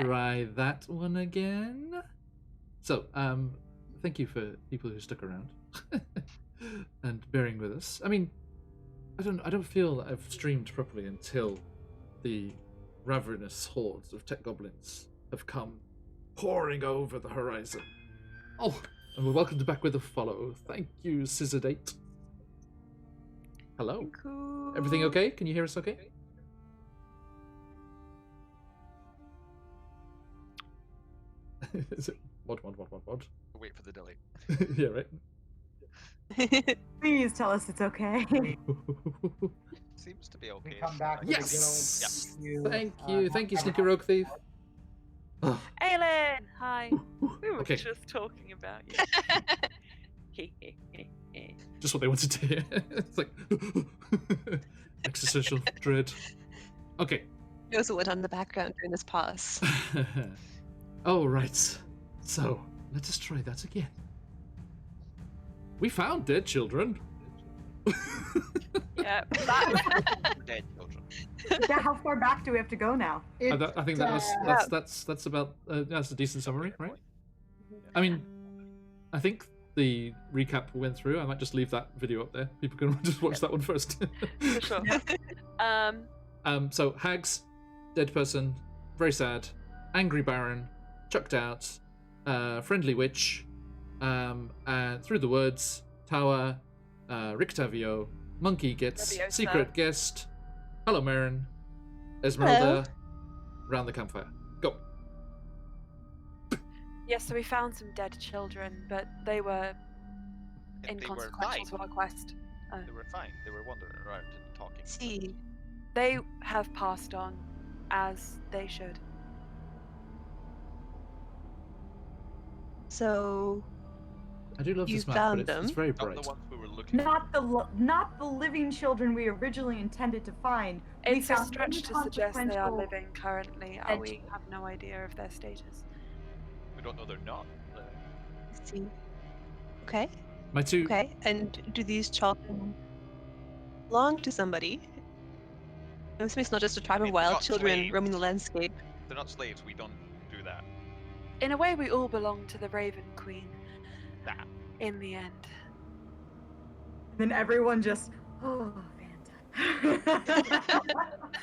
try that one again. So, thank you for people who stuck around and bearing with us. I mean, I don't feel that I've streamed properly until the ravenous hordes of tech goblins have come pouring over the horizon. Oh, and we're welcomed back with a follow. Thank you, Scissordate. Hello. Cool. Everything okay? Can you hear us okay? Is it what? Wait for the delay. Yeah, right. Please tell us it's okay. Seems to be okay. We come back with a good old Yes! you. Thank you, Sneaky Rogue Thief. Oh. Aylin! Hi. We were Okay. just talking about you. Just what they wanted to hear. It's like existential dread. Okay. It also went on in the background during this pause. Oh, right. So, let us try that again. We found dead children. Yeah. Dead children. Yeah, how far back do we have to go now? I think that's about that's a decent summary, right? I mean, I think the recap went through. I might just leave that video up there. People can just watch that one first. For sure. So hags, dead person, very sad, angry baron, chucked out, friendly witch, and through the woods, tower, Rictavio, monkey gets Leviosa. secret guest. Hello, Marin, Esmeralda, round the campfire. Go. Yes, so we found some dead children, but they were They were inconsequential to fine. our quest. They were fine. They were wandering around and talking. See, They have passed on, as they should. so I do love You this map, found but it's them? very Not bright. the ones we were looking for. Not the living children we originally intended to find. We It's a found stretch to suggest they are inconsequential- living currently. dead We have no idea of their status. We don't know they're not. see. Okay. My two. Okay. And do these children belong to somebody? This makes not just a tribe If of they're wild not children slaves. roaming the landscape. They're not slaves. We don't do that. In a way, we all belong to the Raven Queen. Nah. In the end. Then everyone just, oh, fantastic.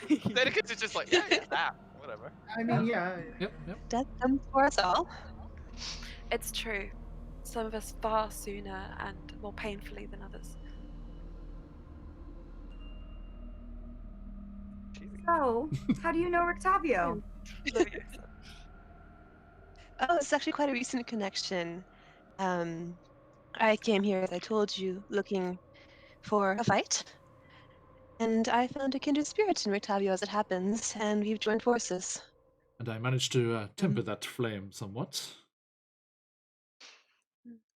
Dedicants is just like, yeah, that, whatever. I mean, yeah. Yep. Death comes for us all. It's true. Some of us far sooner and more painfully than others. So, how do you know Rictavio? Oh, it's actually quite a recent connection. I came here, as I told you, looking for a fight. And I found a kindred spirit in Rictavio as it happens, and we've joined forces. And I managed to temper that flame somewhat.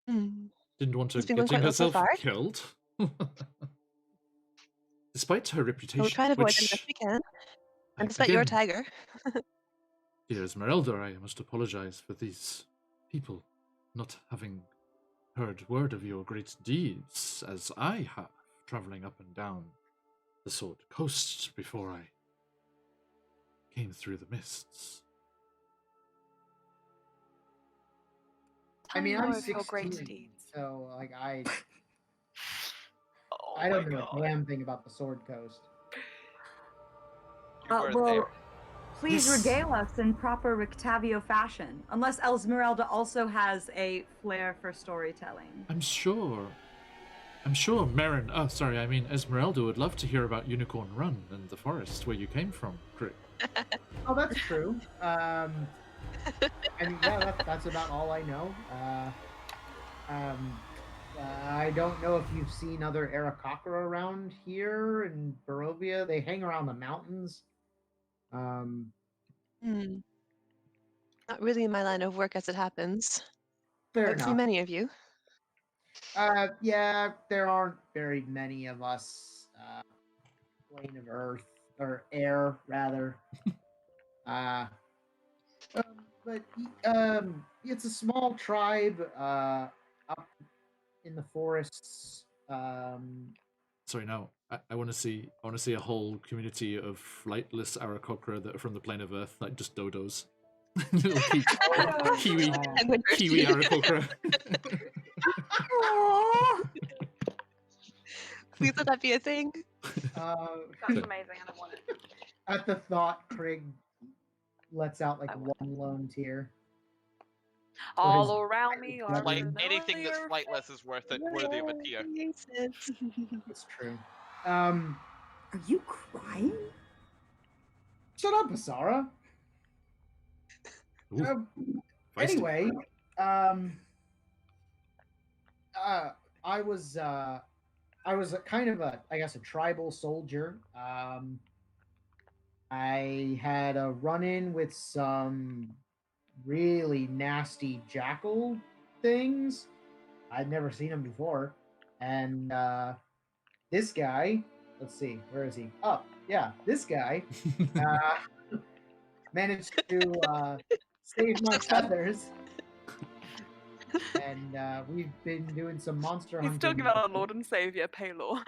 Hmm. Didn't want her It's been going getting quite well so herself far. killed. Despite her reputation, We'll try to avoid them which, best we can. I- And despite your again, tiger. Dear Esmeralda, I must apologize for these people not having heard word of your great deeds, as I have, traveling up and down the Sword Coast before I came through the mists. I mean, Tell me I'm more of your great 16, deeds. so like I Oh don't my know a God. damn thing about the Sword Coast. You weren't well, there. please Yes. regale us in proper Rictavio fashion. Unless Esmeralda also has a flair for storytelling. I'm sure Marin, Esmeralda would love to hear about Unicorn Run and the forest where you came from, Crick. Oh, that's true. I mean, yeah, that's about all I know. I don't know if you've seen other Aarakocra around here in Barovia. They hang around the mountains. Hmm. Not really in my line of work as it happens. Fair Don't see enough. many of you. Yeah, there aren't very many of us. Plane of Earth or air, rather. But it's a small tribe up in the forests. Sorry, no. I want to see a whole community of flightless Aarakocra that are from the plane of Earth, like just dodos. Little kiwi I'm going to kiwi Aarakocra. Aw. Please let that be a thing. That's amazing, and I want it. At the thought, Craig lets out like I want one lone tear. All around me are Like Like, anything that's familiar flightless is worthy of a tear. It's true. Are you crying? Shut up, Asara. Ooh, feisty. Anyway, I was a kind of I guess a tribal soldier. I had a run-in with some really nasty jackal things. I'd never seen them before, and this guy. Let's see, where is he? Oh, yeah, this guy managed to save my feathers. And we've been doing some monster He's hunting. talking about our Lord and Savior, Paylor.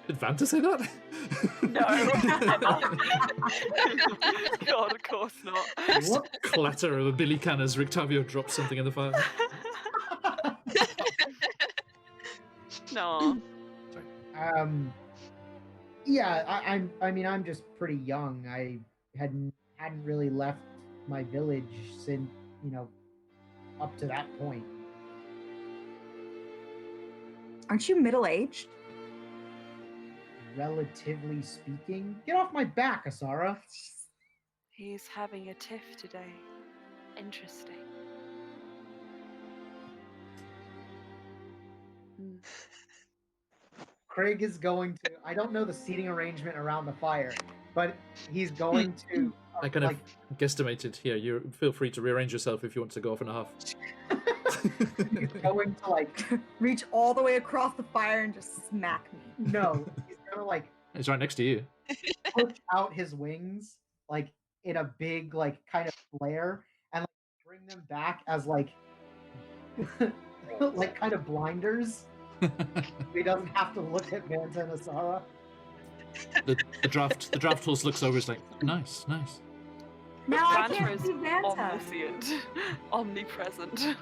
Did Vanta say that? No. God, of course not. Whoop. Clatter of a billy can as Rictavio drops something in the fire. No. Yeah, I mean, I'm just pretty young. I hadn't really left my village since, up to that point. Aren't you middle-aged? Relatively speaking. Get off my back, Asara. He's having a tiff today. Interesting. Craig is going to. I don't know the seating arrangement around the fire, but he's going to. I kind of guesstimated here. You feel free to rearrange yourself if you want to go off in a half. He's going to Reach all the way across the fire and just smack me. no. He's gonna It's right next to you. push out his wings in a big kind of flare and bring them back as kind of blinders. He doesn't have to look at Vanta and Asara. The draft horse looks over. It's like nice. Now I Vanta can't is see Vanta. omniscient, omnipresent.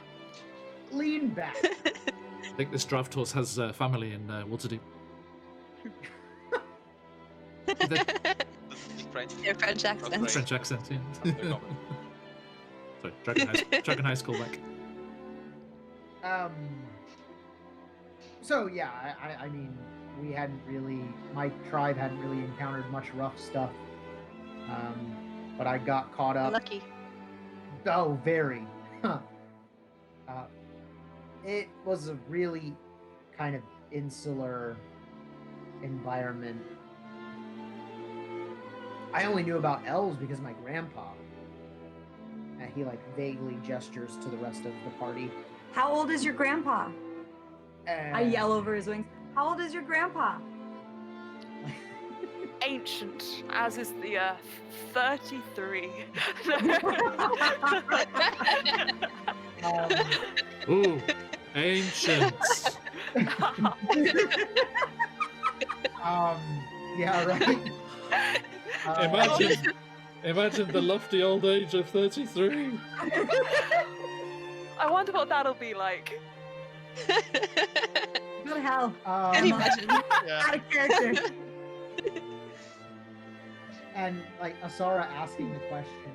Lean back. I think this draft horse has family in Waterdeep. French. Their French accent. Right. French accent. Yeah. That's their comment. Sorry, Dragon Heist callback. So yeah, I mean, my tribe hadn't really encountered much rough stuff. But I got caught up. Lucky. Oh, very. It was a really kind of insular environment. I only knew about elves because of my grandpa. And he vaguely gestures to the rest of the party. How old is your grandpa? I yell over his wings. How old is your grandpa? Ancient, as is the earth. 33. Ooh, ancient. Yeah, right. Imagine the lofty old age of 33. I wonder what that'll be like. Go to hell. Can you imagine? Out of character. And Asara asking the question,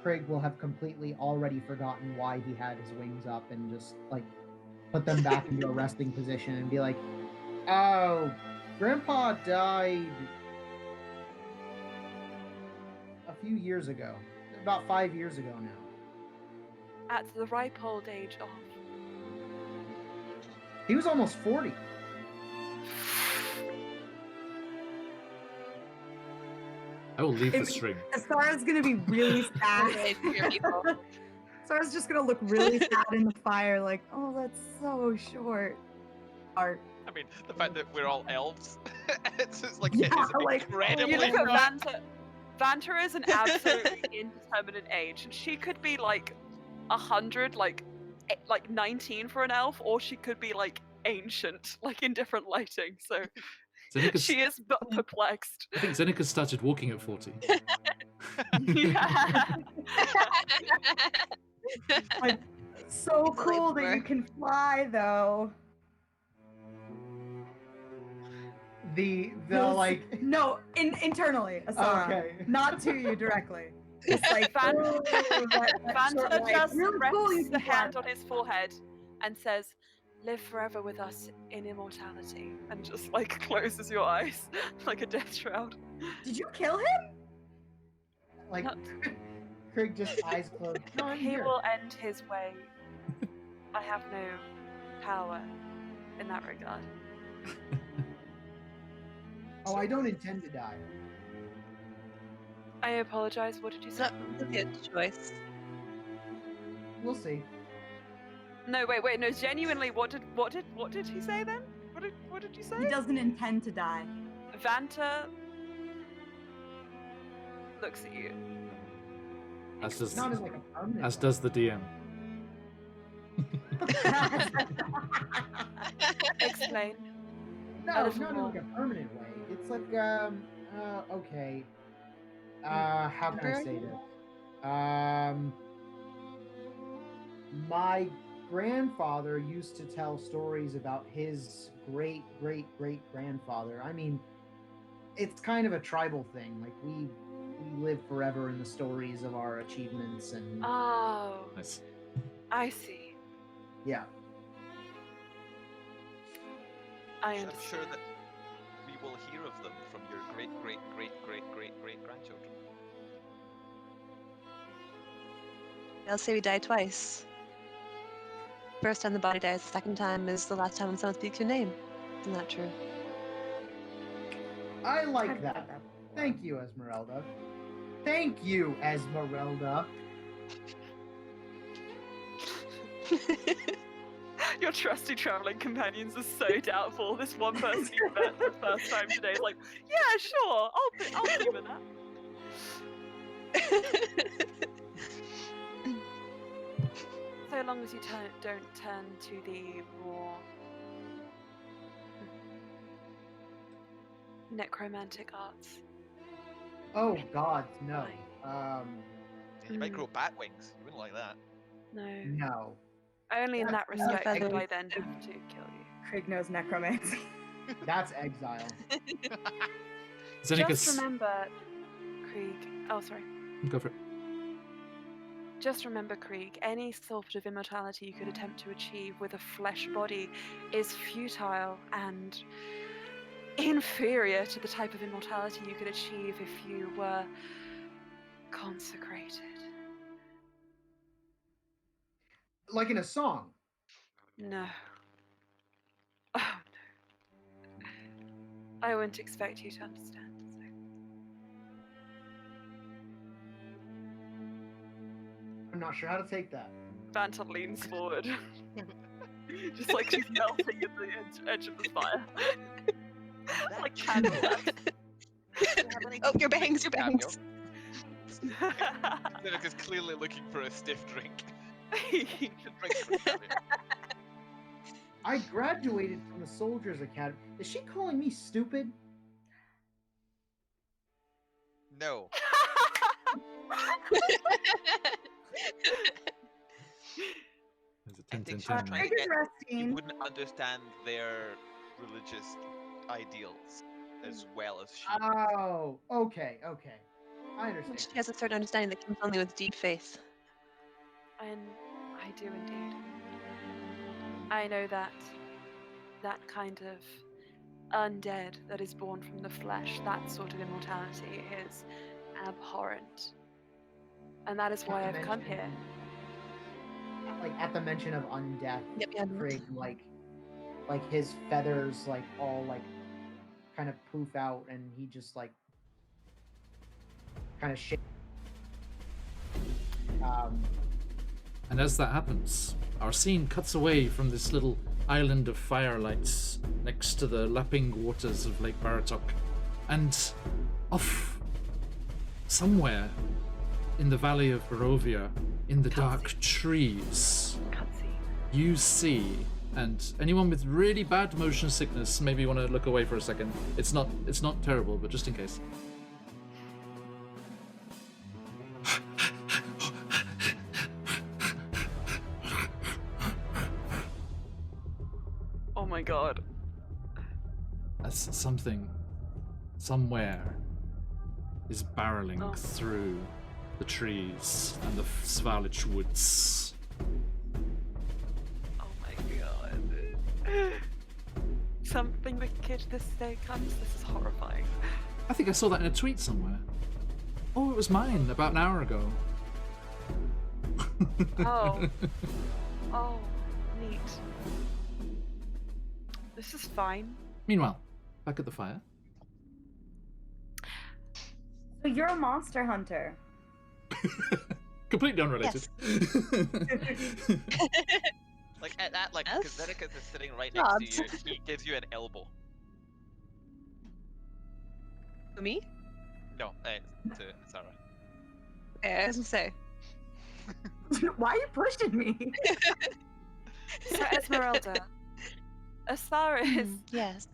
Craig will have completely already forgotten why he had his wings up and just put them back into a resting position and be like, "Oh, Grandpa died a few years ago, about 5 years ago now." At the ripe old age of. He was almost 40. I will leave the stream. Asara's gonna be really sad. Asara's just gonna look really sad in the fire, oh, that's so short. Art. I mean, the fact that we're all elves, it's Yeah, incredibly You look at rough. Vanta. Vanta is an absolutely indeterminate age. She could be 100, 19 for an elf, or she could be ancient, in different lighting. So Zenika's, She is perplexed. I think Zenika started walking at 40. Yeah. Like, so It's a cool that labor. you can fly, though. The Those- like. No, internally, Asana. Okay. Not to you directly. Just like Van- ooh, that Vanta short life. just Really rests cool you the can fly. hand on his forehead and says, "Live forever with us in immortality," and just like closes your eyes like a death shroud. Did you kill him? Like, Not- Krieg just eyes closed. No, I'm He here. will end his way. I have no power in that regard. Oh, I don't intend to die. I apologize. What did you It's say? not really a choice. We'll see. No, wait, no. Genuinely, what did he say then? What did you say? He doesn't intend to die. Vanta looks at you. As does, Not as like a permanent. as does the DM. Explain. No, a it's little not in more. like a permanent way. It's like okay. How can I say this? My grandfather used to tell stories about his great grandfather. I mean, it's kind of a tribal thing. Like we live forever in the stories of our achievements and Oh, Nice. I see. yeah. I I'm understand. sure that we will hear of them from your great grandchildren. I'll say we die twice. First time the body dies, the second time is the last time when someone speaks your name. Isn't that true? I like I've that. heard that. Thank you, Esmeralda. Thank you, Esmeralda. Your trusty traveling companions are so doubtful. This one person you met for the first time today is like, yeah, sure, I'll humor that. So long as you don't turn to the more necromantic arts. Oh God, no. You might grow bat wings. You wouldn't like that. No. No. Only in that That's respect feathers. would I then have to kill you. Krieg knows necromancy. That's exile. Zenika's... Just remember, Krieg. Oh, sorry. Go for it. Just remember, Krieg, any sort of immortality you could attempt to achieve with a flesh body is futile and inferior to the type of immortality you could achieve if you were consecrated. Like in a song. No. Oh, no. I wouldn't expect you to understand. So. I'm not sure how to take that. Vanta leans forward. Just like she's melting at the edge of the fire. Like candle wax. Oh, your bangs, your bangs. Nick is clearly looking for a stiff drink. Should drink from Cameo. I graduated from the Soldiers Academy. Is she calling me stupid? No. There's a I 10, think 10, she's 10. trying Krieg to is get you resting. wouldn't understand their religious ideals as well as she. Oh, okay. I understand. She has a certain understanding that comes only with deep faith. And I do indeed. I know that kind of undead that is born from the flesh, that sort of immortality is abhorrent. And that is why I've come here. Like at the mention of undeath, Yep, yeah. Krieg, like his feathers like all like kind of poof out and he just like kind of shake. And as that happens, our scene cuts away from this little island of firelights next to the lapping waters of Lake Baratok. And off somewhere in the valley of Barovia, in the dark trees, Cutscene. you see And anyone with really bad motion sickness, maybe want to look away for a second. It's not terrible, but just in case. Oh my god. That's something, somewhere, is barreling through the trees and the Svalich woods. Oh my god. Something the kid this day comes. This is horrifying. I think I saw that in a tweet somewhere. Oh, it was mine about an hour ago. Oh. Oh, neat. This is fine. Meanwhile, back at the fire. So you're a monster hunter. Completely unrelated. Like at that, like Yes. Zeneca is sitting right next Nods. to you. He gives you an elbow. Me? No, to Sarah. Okay, I was gonna say. Why are you pushing me? So Esmeralda, Asara is. Yes.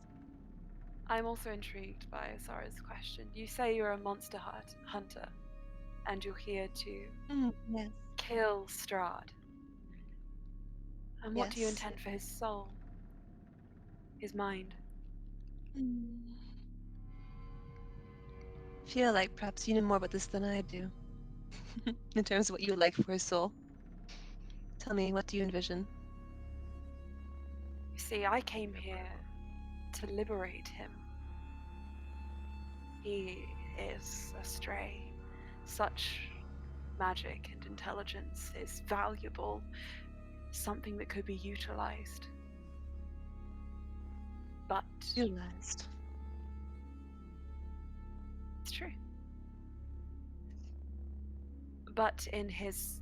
I'm also intrigued by Asara's question. You say you're a monster hunter, and you're here to Yes. kill Strahd. And what do you Yes. intend for his soul? His mind? Feel like perhaps you know more about this than I do. In terms of what you would like for his soul. Tell me, what do you envision? You see, I came here to liberate him. He is a stray. Such magic and intelligence is valuable, something that could be utilized. But Utilized. it's true. But in his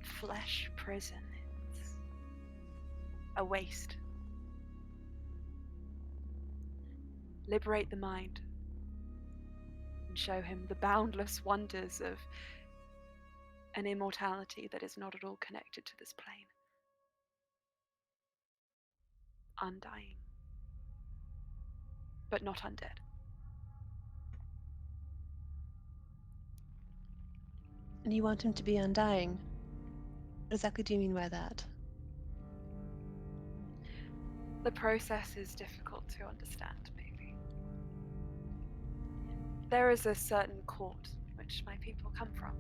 flesh prison, it's a waste. Liberate the mind and show him the boundless wonders of an immortality that is not at all connected to this plane. Undying, but not undead. And you want him to be undying? What exactly do you mean by that? The process is difficult to understand, maybe. There is a certain court which my people come from.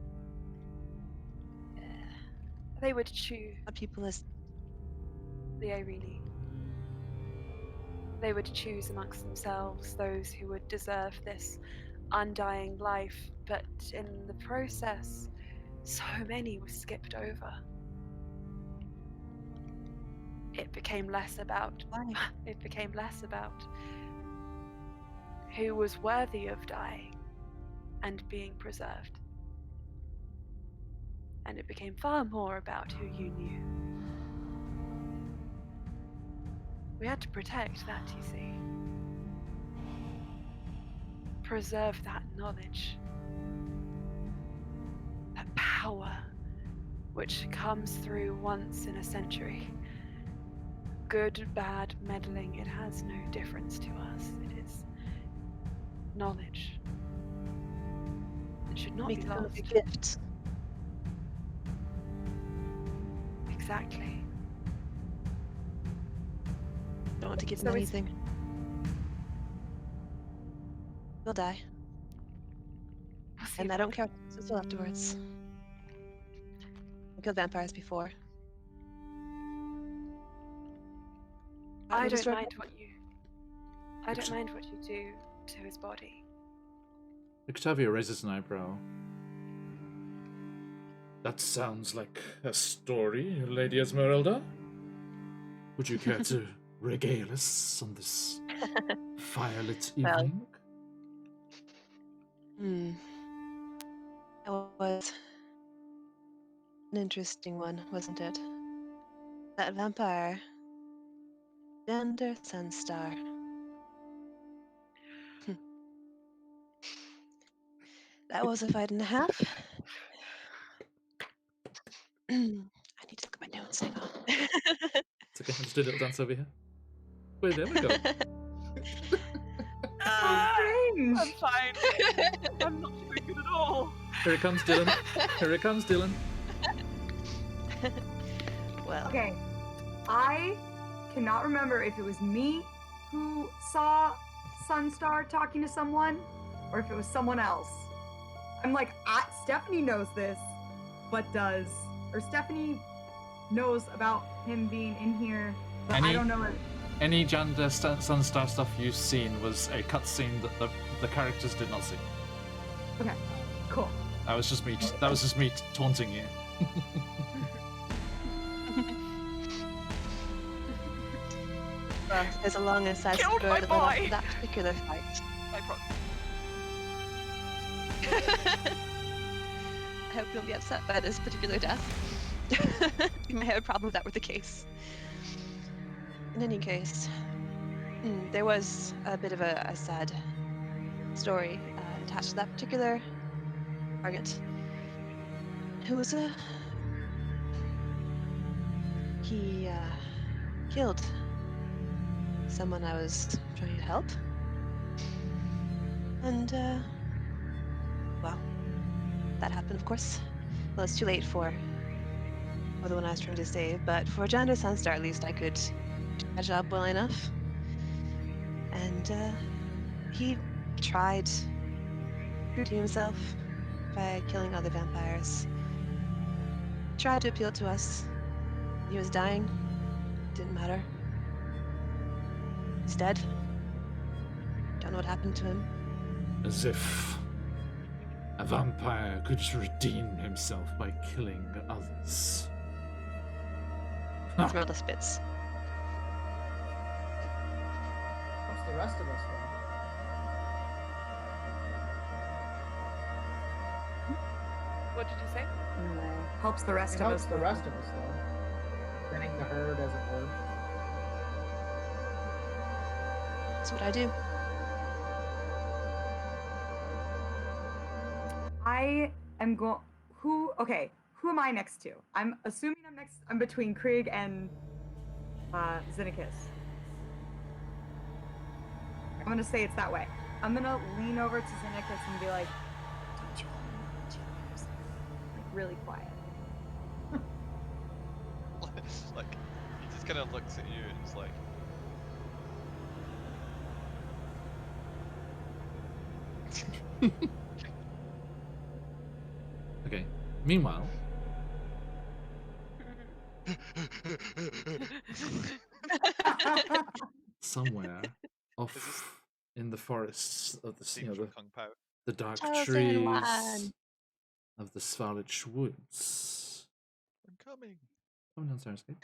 They would choose What people is the Irene. They would choose amongst themselves those who would deserve this undying life, but in the process, so many were skipped over. It became less about who was worthy of dying and being preserved. And it became far more about who you knew. We had to protect that, you see. Preserve that knowledge. That power which comes through once in a century. Good, bad, meddling, it has no difference to us. It is knowledge. It should not make be them a lost. gift. Exactly. Don't want to give So them it's- anything. You'll die. We'll see And I about don't care what happens to afterwards. I killed vampires before. I don't destroy- mind what you do to his body. Octavia raises an eyebrow. That sounds like a story, Lady Esmeralda. Would you care to regale us on this firelit Well- evening? That was an interesting one, wasn't it? That vampire, Gender Sunstar. That was a fight and a half. I need to look at my notes. Hang on. It's Okay, I'll just do a little dance over here. Wait, there we go. Strange. I'm fine. I'm not doing it at all. Here it comes, Dylan. Here it comes, Dylan. Well, Okay. I cannot remember if it was me who saw Sunstar talking to someone or if it was someone else. I'm like, Stephanie knows this, but Stephanie knows about him being in here, but I don't know it. Any Janda Sunstar stuff you've seen was a cutscene that the characters did not see. Okay, cool. That was just me taunting you. well, there's a long and sad Killed story my that led up boy! to that particular fight. I promise. I hope you won't be upset by this particular death. You may have a problem if that were the case. In any case, there was a bit of a sad story attached to that particular target. Who was he killed someone I was trying to help. And, well, that happened, of course. Well, it's too late for the one I was trying to save, but for Janda Sunstar, at least I could do my job well enough. And, he tried to redeem himself by killing other vampires. Tried to appeal to us. He was dying. Didn't matter. He's dead. Don't know what happened to him. As if a vampire could redeem himself by killing others. Esmeralda spits. What's the rest of us What did you say? Helps the rest then? of Helps us. the rest of us though. Thinning the herd, as it were. That's what I do. I am going. Who am I next to? I'm assuming I'm between Krieg and Zinnicus. I'm gonna say it's that way. I'm gonna lean over to Zinnicus and be like, "Don't you want to like really quiet." Like, he just kind of looks at you and it's like, Okay. Meanwhile, somewhere off in the forests of the scene from Kung Pao. the dark Chosen trees one. of the Svalich woods. I'm coming. Come down, Syrinscape.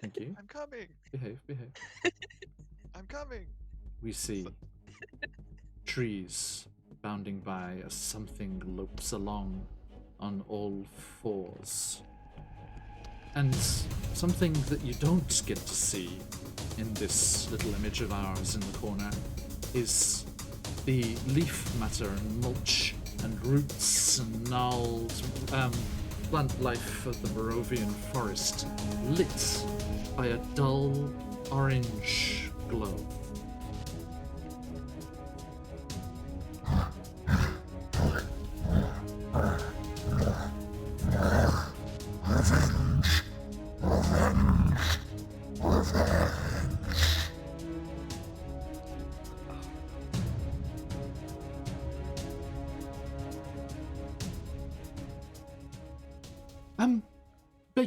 Thank you. I'm coming. Behave. I'm coming. We see trees bounding by as something lopes along on all fours. And something that you don't get to see in this little image of ours in the corner is the leaf matter and mulch and roots and gnarled plant life of the Barovian forest lit by a dull orange glow.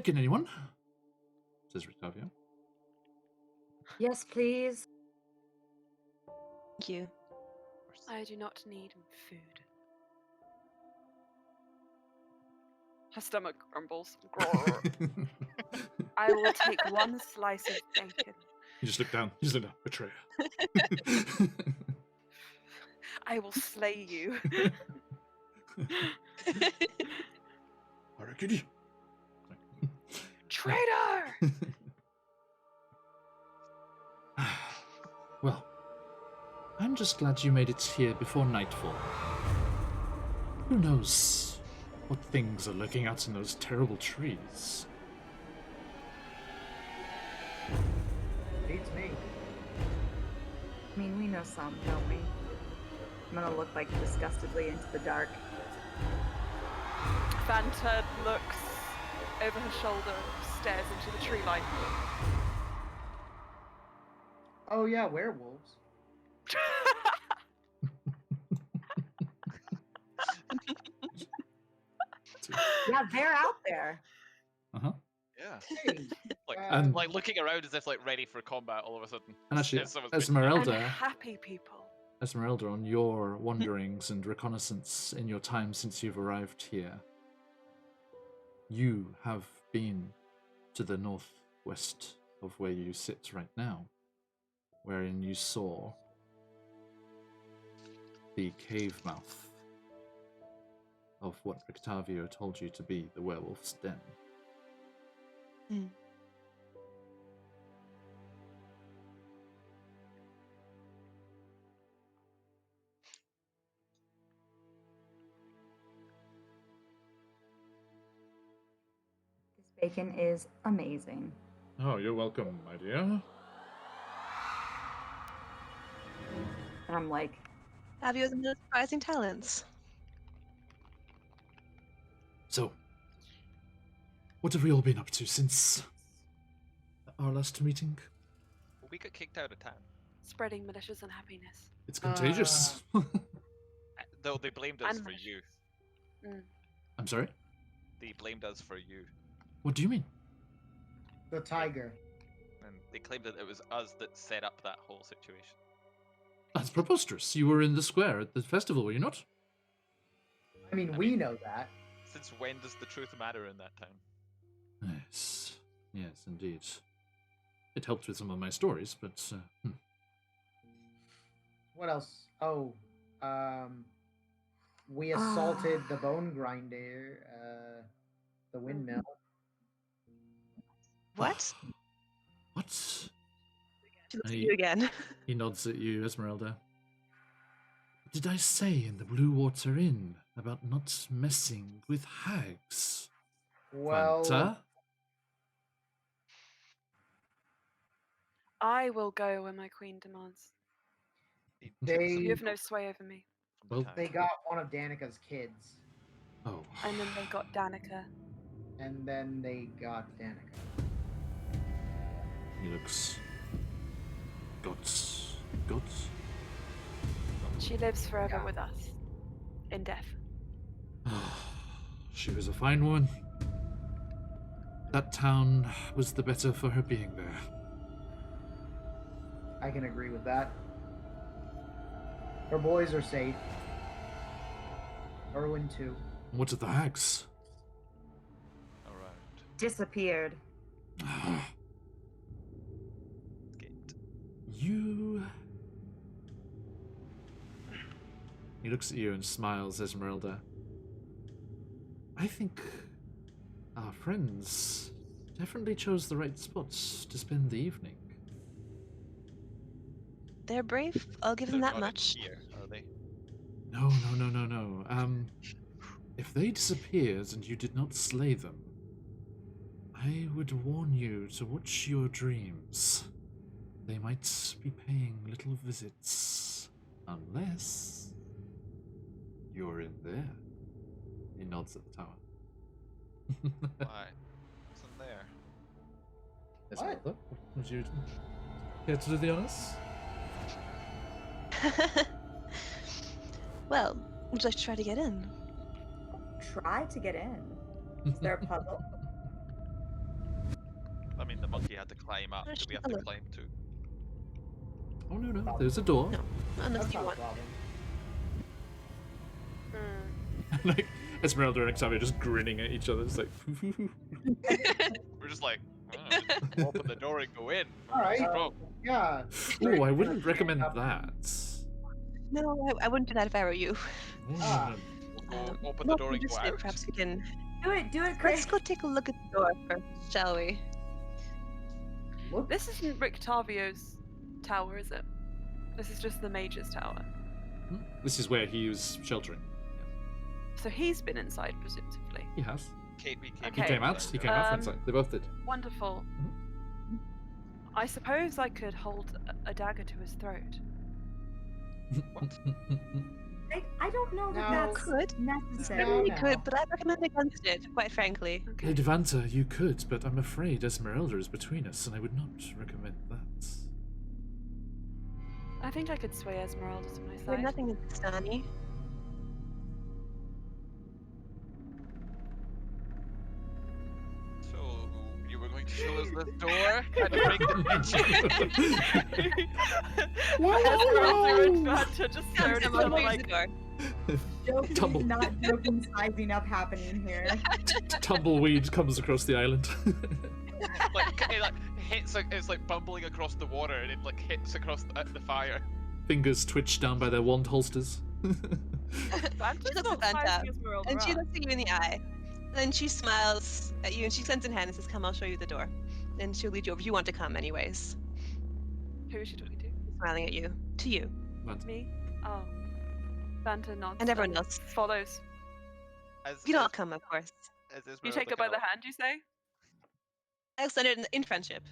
Bacon, anyone? Says Rictavio. Yes, please. Thank you. I do not need food. Her stomach grumbles. I will take one slice of bacon. You just look down. Betrayer. I will slay you. Harakiri. Traitor! Well, I'm just glad you made it here before nightfall. Who knows what things are lurking out in those terrible trees? beats me. I mean, we know some, don't we? I'm gonna look like disgustedly into the dark. Fanta looks over her shoulder, stares into the tree line. Oh yeah, werewolves. Yeah, they're out there. Uh-huh. Yeah. Hey, Like, And- like looking around as if like ready for combat all of a sudden. And actually, If someone's been- Esmeralda, Unhappy people. Esmeralda, on your wanderings and reconnaissance in your time since you've arrived here, you have been to the northwest of where you sit right now, wherein you saw the cave mouth of what Octavio told you to be the werewolf's den. Hmm. This bacon is amazing. Oh, you're welcome, my dear. And I'm like, Fabio has no surprising talents. So, what have we all been up to since our last meeting? We got kicked out of town. Spreading malicious unhappiness. It's contagious. Though they blamed us And for malicious. you. Mm. I'm sorry? They blamed us for you. What do you mean? the tiger. And they claimed that it was us that set up that whole situation. That's preposterous. You were in the square at the festival, were you not? I mean, I we mean- know that. Since when does the truth matter in that town? Yes. Yes, indeed. It helped with some of my stories, but... What else? Oh, we assaulted the bone grinder, the windmill. What? What? She looks at I- you again. He nods at you, Esmeralda. What did I say in the Blue Water Inn about not messing with hags? Well, Fanta? I will go where my queen demands. He They- took You have some no sway over me. from the Well, town. they got one of Danica's kids, Oh. And then they got Danica. and then they got Danica. He looks... Got... She lives forever Yeah. with us. In death. She was a fine woman. That town was the better for her being there. I can agree with that. Her boys are safe. Erwin too. What of the hags? Around. disappeared. Gate. You... He looks at you and smiles, Esmeralda. I think our friends definitely chose the right spots to spend the evening. They're brave. I'll give them They're that not in much. Here, are they? No. If they disappeared and you did not slay them, I would warn you to watch your dreams. They might be paying little visits, unless you're in there. He nods at the tower. Why? Wasn't there? Esmeralda, would you care to do the honors? Well, would you like to try to get in? Try to get in. Is there a puzzle? I mean, the monkey had to climb up. Let's Do we take have a to look. climb too? Oh no, there's a door. No. Unless That's you not a want. problem. Hmm. Like Esmeralda and Octavio just grinning at each other. It's like, We're just like, just open the door and go in. All right. What's the problem? Yeah. oh, I wouldn't recommend that. No, I wouldn't do that if I were you. Ah. We'll go open No, the door and go just out. perhaps we can. Do it, Let's Chris. go take a look at the door first, shall we? Look. This isn't Rictavio's tower, is it? This is just the mage's tower. This is where he was sheltering. So he's been inside, presumably. He has. Kate, we came Okay. He came out. He came out from Um, inside. They both did. Wonderful. I suppose I could hold a dagger to his throat. I don't know that No. that's Could. necessary. No, You no. could, but I recommend against it, quite frankly. Okay. Lady Vanta, you could, but I'm afraid Esmeralda is between us, and I would not recommend that. I think I could sway Esmeralda to my We're side. nothing in Pakistani. So you were going to show us this door and break the picture. Esmeralda and Vanta just stare at each Come other on, close like, the door. Joking, Tumble. not joking, sizing up happening here. Tumbleweed comes across the island. It like hits. It's like bumbling across the water, and it like hits across the fire. Fingers twitch down by their wand holsters. Vanta's She looks not at Vanta, sizing Esmeralda and she up. looks at you in the eye. Then she smiles at you, and she extends her hand and says, "Come, I'll show you the door." And she'll lead you over. You want to come anyways. Who is she talking to? Smiling at you. To you. Vanta. Me? Oh. Vanta nods. And everyone else. Follows. As, You don't come, of course. As You Esmeralda take her by kinda the hand, you say? I extend it in friendship.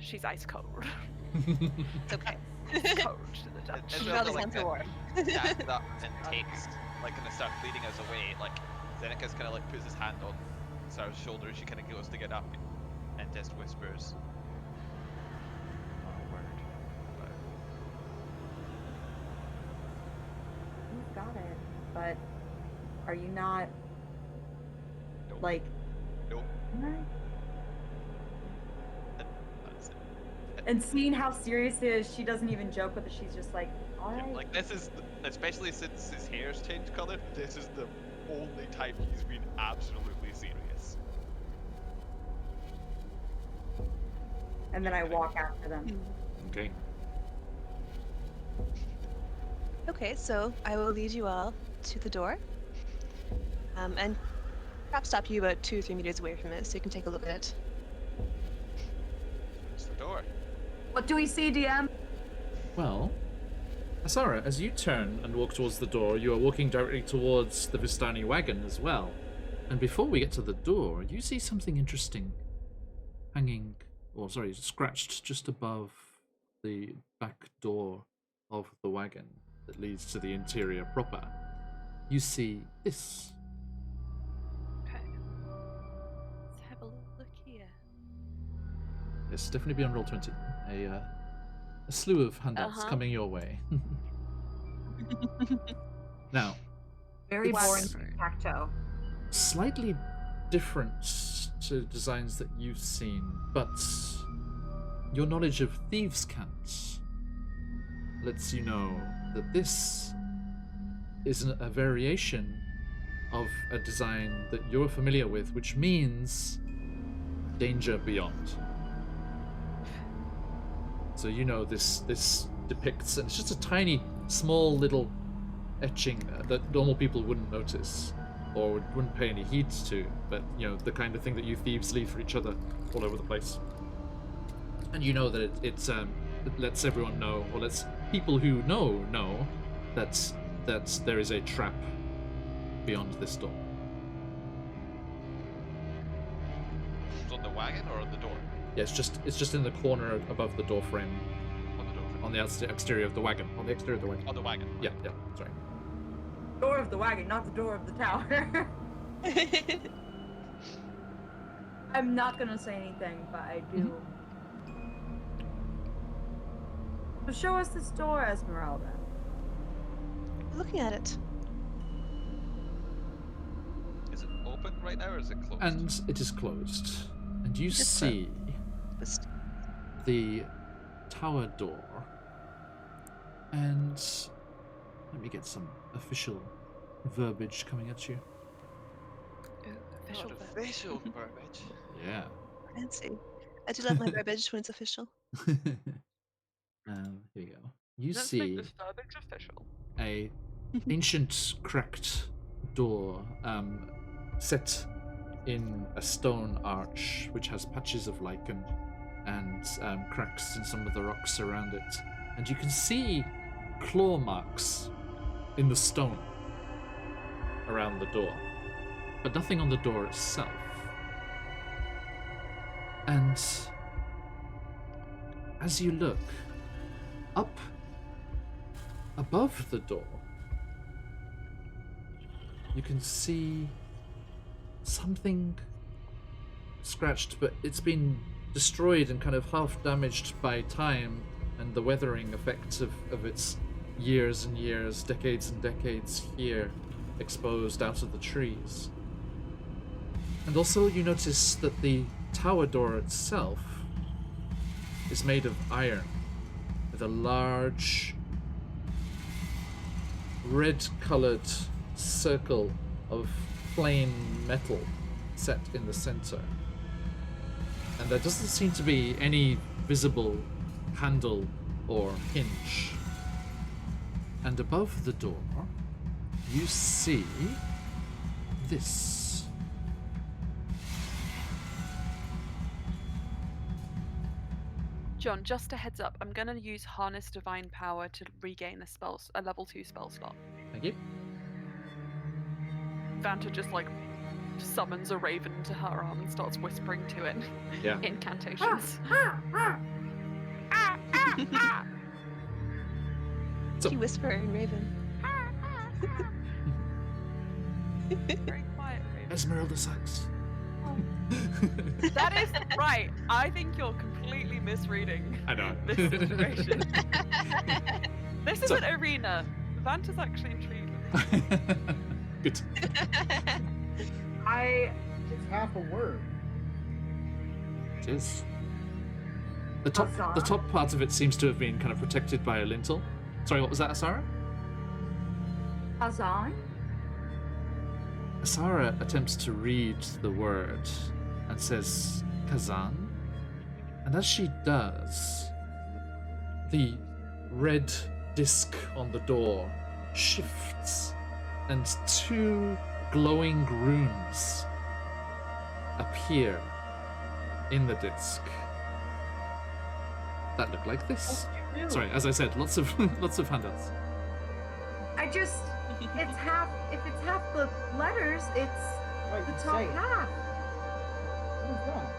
She's ice cold. It's okay. Cold to the touch. Esmeralda Esmeralda's like hands are warm. stands up and takes, like, kind of starts leading us away. Like, Zenika's kind of like puts his hand on Sarah's shoulder as she kind of goes to get up and just whispers, "Not a word about it." You've got it. But are you not Nope. like Nope. Alright. And that's it. And seeing how serious it is, she doesn't even joke with it. She's just like, alright. Like, this is, especially since his hair's changed colour, this is the only time he's been absolutely serious. And then I walk after them. Okay. Okay, so I will lead you all to the door. And perhaps stop you about 2 or 3 meters away from it so you can take a look at it. It's the door. What do we see, DM? Well, Asara, as you turn and walk towards the door, you are walking directly towards the Vistani wagon as well. And before we get to the door, you see something interesting hanging, scratched just above the back door of the wagon that leads to the interior proper. You see this. Okay. Let's have a look here. It's definitely beyond roll 20. A slew of handouts Uh-huh. coming your way. Now, Very It's- boring tic-tac-toe. slightly different to designs that you've seen, but your knowledge of thieves' cants lets you know that this is a variation of a design that you're familiar with, which means danger beyond. So you know this depicts, and it's just a tiny, small little etching that normal people wouldn't notice or wouldn't pay any heed to, but you know, the kind of thing that you thieves leave for each other all over the place. And you know that it lets everyone know, or lets people who know that there is a trap beyond this door. It's on the wagon or on the door? Yeah, it's just in the corner above the door frame, On the door. on the exterior of the wagon. On the exterior of the wagon. On the wagon. Yeah, sorry. Door of the wagon, not the door of the tower. I'm not gonna say anything, but I do. So show us this door, Esmeralda. Looking at it. Is it open right now or is it closed? And it is closed. And you Just see Just- the tower door. And let me get some official verbiage coming at you. Ooh, official Not verb. official verbiage. Yeah. Fancy. I do love my verbiage when it's official. Here you go. You Let's see make this verbiage official. a ancient cracked door set in a stone arch which has patches of lichen and cracks in some of the rocks around it, and you can see claw marks in the stone around the door, but nothing on the door itself. And as you look up above the door, you can see something scratched, but it's been destroyed and kind of half damaged by time and the weathering effects of its years and years, decades and decades here, exposed out of the trees. And also you notice that the tower door itself is made of iron, with a large red-colored circle of plain metal set in the center. And there doesn't seem to be any visible handle or hinge. And above the door, you see this. John, just a heads up, I'm gonna use Harness Divine Power to regain a level 2 spell slot. Thank you. Vanta just like summons a raven to her arm and starts whispering to it Yeah. incantations. So- She whisper in Raven. Very quiet, raven. Esmeralda sucks. That is right. I think you're completely misreading I know. this situation. This is So- an arena. Vanta's actually intrigued with Good. It's half a word. It is. The top part of it seems to have been kind of protected by a lintel. Sorry, what was that, Asara? Hazan? Asara attempts to read the word and says Kazan. And as she does, the red disc on the door shifts and two glowing runes appear in the disc that look like this. Sorry, as I said, lots of handouts. It's half, if it's half the letters, it's Right, the you top say it. half. What is that?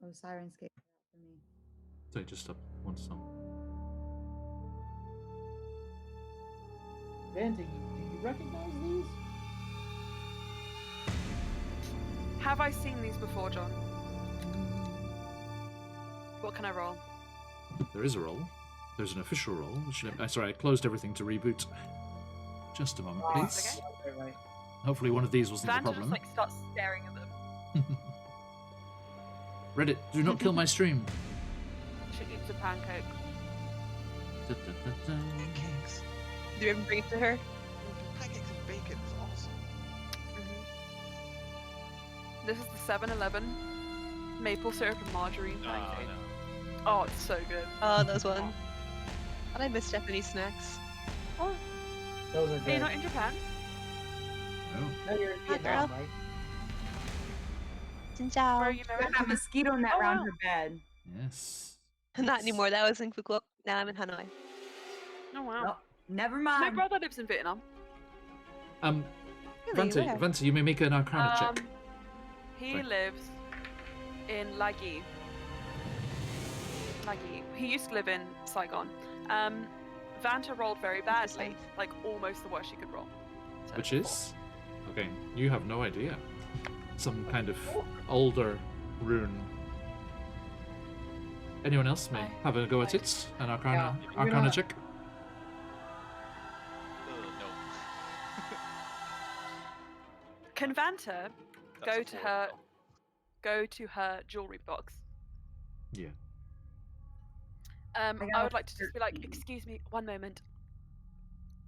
Oh, Syrinscape for me. Sorry, just stop one song. Vanta, do you recognize these? Have I seen these before, John? What can I roll? There is a roll. There's an official roll. Sorry, I closed everything to reboot. Just a moment, please. Okay. Right. Hopefully one of these wasn't the Vanta just problem. like starts staring at them. Reddit, do not kill my stream. She eats a pancake. Da, da, da, da. Pancakes. Do you ever bring it to her? Pancakes and bacon is awesome. This is the 7-Eleven maple syrup and margarine pancake. No. Oh, it's so good. Oh, those ones. And I miss Japanese snacks. Oh, Those are are you good. not in Japan? No. No, you're in Hi, Vietnam, girl. right? Xin Where are chao. you Got married? that mosquito net Oh, around wow. her bed. Yes. Not anymore. That was in Phuket. Now I'm in Hanoi. Oh wow. No, never My mind. brother lives in Vietnam. Really? Vanta, Where? Vanta, you may make an Arcana check. He Sorry. lives in Lagui. Lagui. He used to live in Saigon. Vanta rolled very badly, Interesting. like almost the worst she could roll. So Which four. is? Okay, you have no idea. Some kind of older rune. Anyone else may have a go at it? An Arcana, Yeah, Arcana gonna- check? No. Can Vanta That's go a to four, her no. go to her jewelry box? Yeah. I I got would like to just be like, 13. excuse me, one moment.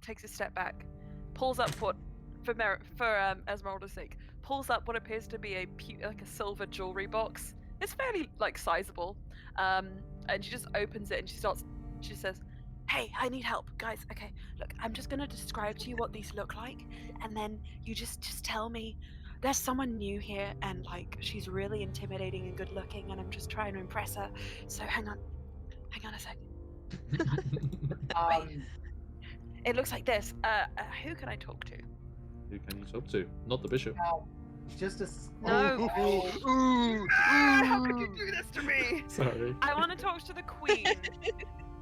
Takes a step back, pulls up what, for Esmeralda's sake, pulls up what appears to be like a silver jewelry box. It's fairly like sizable, and she just opens it and she says, "Hey, I need help, guys. Okay, look, I'm just gonna describe to you what these look like, and then you just tell me." There's someone new here, and like she's really intimidating and good looking, and I'm just trying to impress her. So hang on a sec. It looks like this. Who can I talk to? Who can you talk to? Not the bishop. It's just a. No. Ooh. How could you do this to me? Sorry. I want to talk to the queen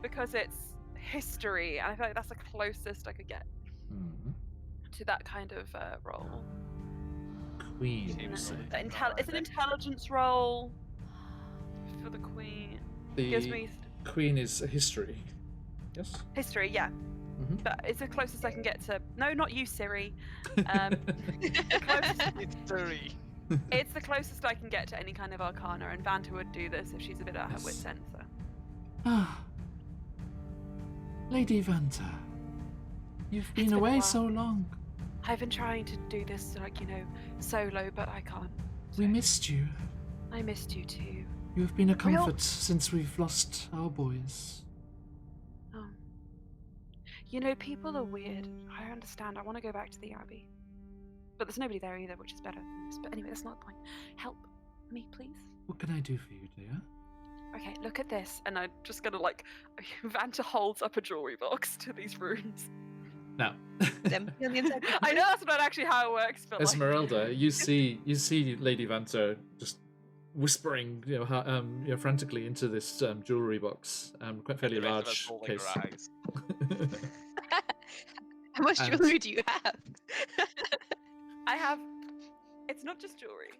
because it's history. I feel like that's the closest I could get Mhm. to that kind of role. Queen, She you was say? It's an intelligence role for the queen. Gives The me queen is a history. Yes. history, yeah. Mhm. But it's the closest I can get to. No, not you, Siri. The closest, It's Surrey. it's the closest I can get to any kind of arcana, and Vanta would do this if she's a bit at her wit's end. So. Ah, Lady Vanta, you've been It's been a away while. so long. I've been trying to do this, solo, but I can't. We So, missed you. I missed you too. You have been a Real- comfort since we've lost our boys. Oh. People are weird. I understand. I want to go back to the Abbey. But there's nobody there either, which is better than this. But anyway, that's not the point. Help me, please. What can I do for you, dear? Okay, look at this. And I'm just gonna Vanta holds up a jewelry box to these runes. Now, Empty on the inside. I know that's not actually how it works, but Esmeralda, you see Lady Vanta just whispering, frantically into this jewelry box, quite fairly The rest of us large rolling case. our eyes. How much And- jewelry do you have? I have. It's not just jewelry.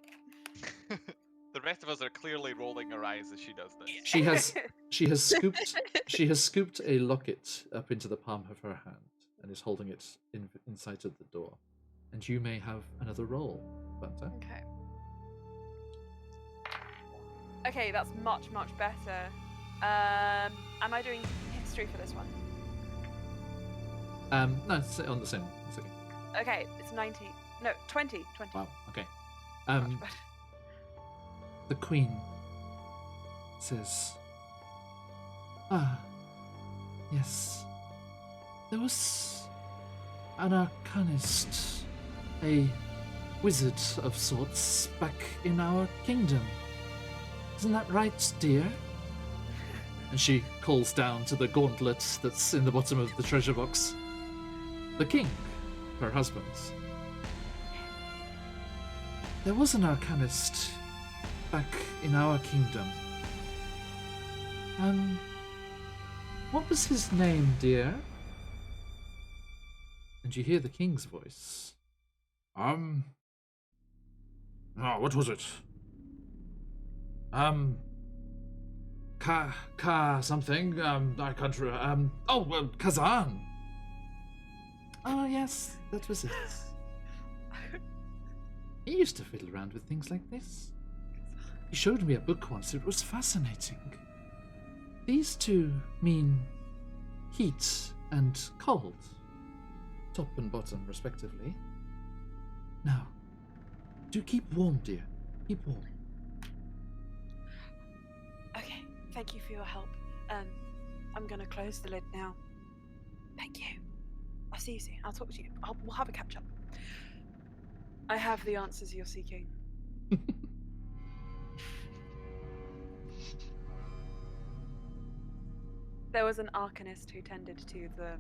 The rest of us are clearly rolling our eyes as she does this. She has scooped a locket up into the palm of her hand and is holding it inside of the door. And you may have another roll, Vanta. Okay. Okay, that's much, much better. Am I doing history for this one? No, it's on the same. It's okay. Okay, it's 19. No, 20. 20. Wow. Okay. Much better. The Queen says, "Ah, yes. There was an arcanist, a wizard of sorts, back in our kingdom. Isn't that right, dear?" And she calls down to the gauntlet that's in the bottom of the treasure box. The king, her husband. There was an arcanist back in our kingdom. What was his name, dear? And you hear the king's voice. Oh, what was it? Something. I can't remember. Kazan. Oh, yes, that was it. He used to fiddle around with things like this. He showed me a book once. It was fascinating. These two mean heat and cold, top and bottom, respectively. Now, do keep warm, dear. Keep warm. Okay, thank you for your help. I'm gonna close the lid now. Thank you. I'll see you soon. I'll talk to you. We'll have a catch up. I have the answers you're seeking. There was an arcanist who tended to the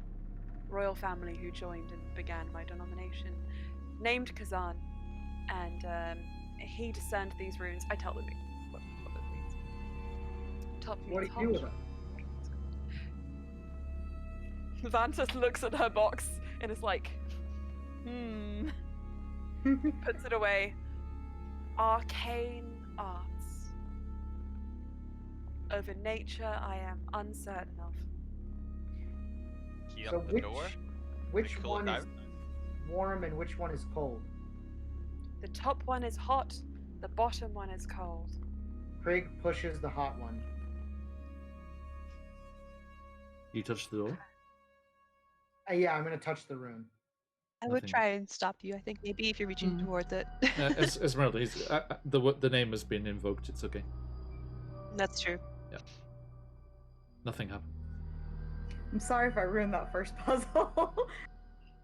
royal family who joined and began my denomination, named Kazan, and he discerned these runes. I tell them what it means. Top What means do you do with hot. them? Vantas looks at her box and is like, puts it away. Arcane arts of a nature I am uncertain of. Key So up the door. which cool it one is down. warm and which one is cold? The top one is hot, the bottom one is cold. Craig pushes the hot one. You touch the door? Yeah, I'm gonna touch the rune. I would Nothing. try and stop you. I think maybe if you're reaching towards it. Esmeralda, the name has been invoked. It's okay. That's true. Nothing happened. I'm sorry if I ruined that first puzzle.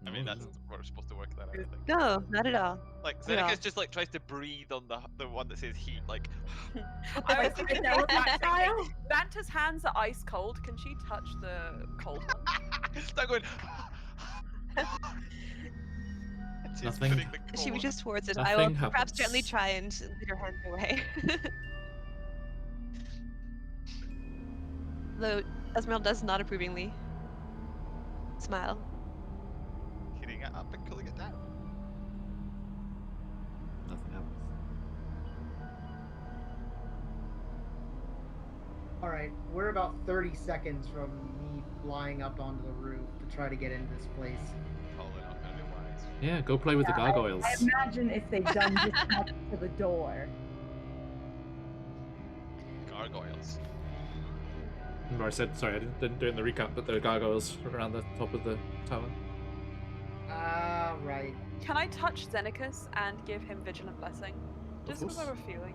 I mean, that's what we're supposed to work that out. I think. No, not at all. Like Yeah. Zeneca's just like tries to breathe on the one that says heat. Like I was Like, thinking that was that style? thing. Vanta's hands are ice cold. Can she touch the cold one? start going. Nothing. putting the She cone. reaches towards it. I will Nothing perhaps gently happens. try and lead her hand away. Though Esmeralda does not approvingly smile. Hitting it up and pulling it down. Nothing happens. All right, we're about 30 seconds from me flying up onto the roof to try to get into this place. Oh, they're not gonna be wise. Yeah, go play with the gargoyles. I imagine if they've done this much to the door. Gargoyles. Remember I said, sorry, I didn't do it in the recap, but there are gargoyles around the top of the tower. Ah, right. Can I touch Xenicus and give him Vigilant Blessing? Just because I course. have a feeling.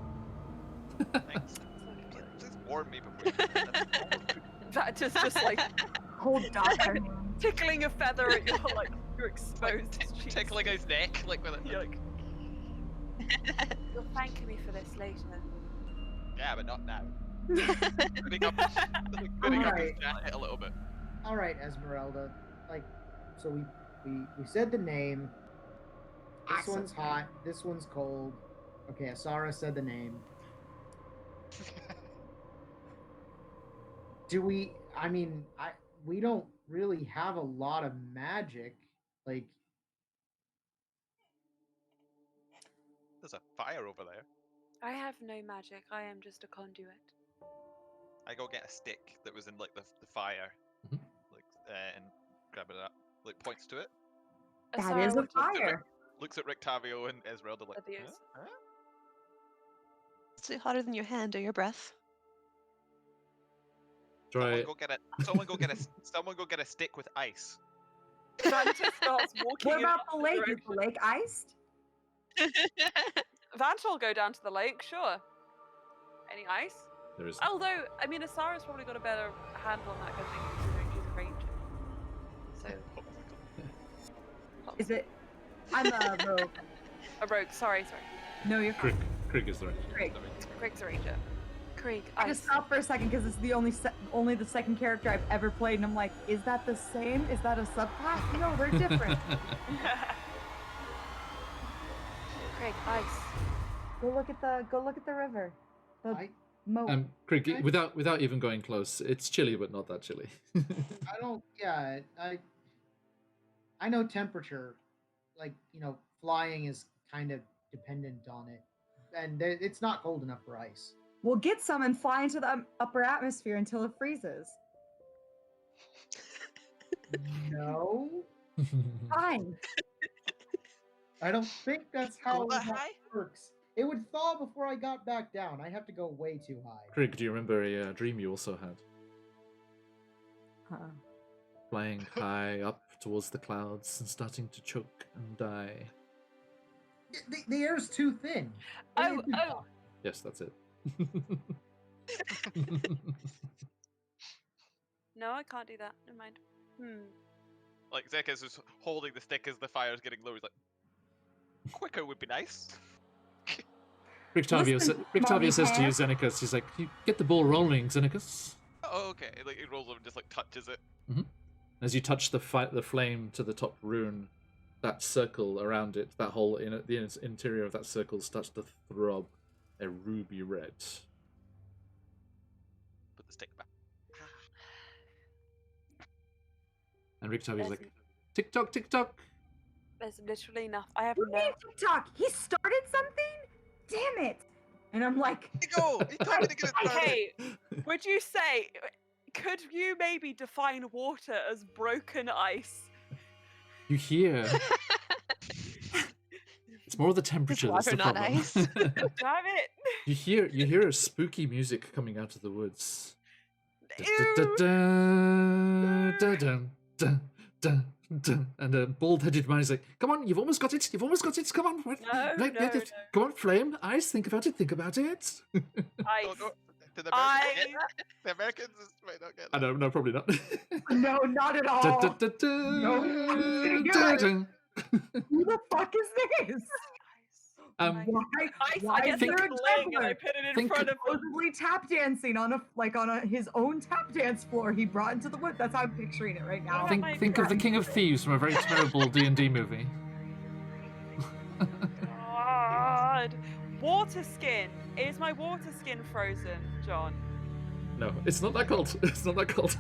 Thanks. Just warn me before you do that. That just like Hold doctor. tickling a feather at your like your exposed cheeks. Tickling his neck, like with it. You're like, you'll thank me for this later. Yeah, but not now. Putting up his Alright. jacket a little bit. All right, Esmeralda. Like, so we said the name. This one's hot. This one's cold. Okay, Asara said the name. Do we? I mean, we don't really have a lot of magic. Like, There's a fire over there. I have no magic. I am just a conduit. I go get a stick that was in like the fire, Mhm. like and grab it up. Like points to it. That Asara is a looks at fire. Looks at Rictavio and Esmeralda like. the ears. Huh? It's hotter than your hand or your breath. Try. Someone go get a. Someone go get a stick with ice. Vanta starts walking. What in about the opposite lake? Is direction. the lake iced? Vanta will go down to the lake, sure. Any ice? There is. Although, I mean, Asara's probably got a better handle on that kind of thing considering she's a ranger. So, Is it? I'm a rogue. a rogue. Sorry. No, you're fine. Krieg is the right. Great. Krieg's a ranger. Krieg, I just ice. stopped for a second because it's the only the second character I've ever played, and I'm like, is that the same? Is that a subclass? No, they're different. Krieg, ice. Go look at the river. The I moat. Krieg, Okay. without even going close, it's chilly, but not that chilly. don't. Yeah, I know temperature. Like, flying is kind of dependent on it, and it's not cold enough for ice. We'll get some and fly into the upper atmosphere until it freezes. No, Fine. I don't think that's how Go that that high? works. It would thaw before I got back down. I have to go way too high. Krieg, do you remember a dream you also had? Flying high up towards the clouds and starting to choke and die. The air's too thin. Oh. Yes, that's it. No, I can't do that. Never mind. Like Zekis is holding the stick as the fire's getting low. He's like, quicker would be nice. Rictavio Listen, says to you, Smalley Xenicus, he's like, get the ball rolling, Xenicus. Oh, okay. Like he rolls over and just like touches it. As you touch the flame to the top rune, that circle around it, that whole the interior of that circle starts to throb a ruby red. Put the stick back. And Rictavio's There's- like, tick tock, tick tock. There's literally enough. I have What do you no. mean TikTok? He started something? Damn it! And I'm like, He told me to get it started. Okay, would you say? Could you maybe define water as broken ice? You hear. It's more the temperature that's water, the not problem. ice. Damn it! You hear a spooky music coming out of the woods. Ew. And a bald-headed man is like, "Come on, you've almost got it. You've almost got it. Come on, No, Like, no, no. Come on, flame, ice. Think about it. Think about it." Ice. Oh, no. Did the Americans I. get that? The Americans might not get I that. know, no, probably not. no, not at all. Who the fuck is this? Um, Why? Ice. Why I get is the there a cling and I juggler put it in Think- front of him. Supposedly tap dancing on his own tap dance floor he brought into the wood. That's how I'm picturing it right now. Think of the King of Thieves from a very terrible D&D movie. Water skin. Is my water skin frozen, John? No, it's not that cold. It's not that cold.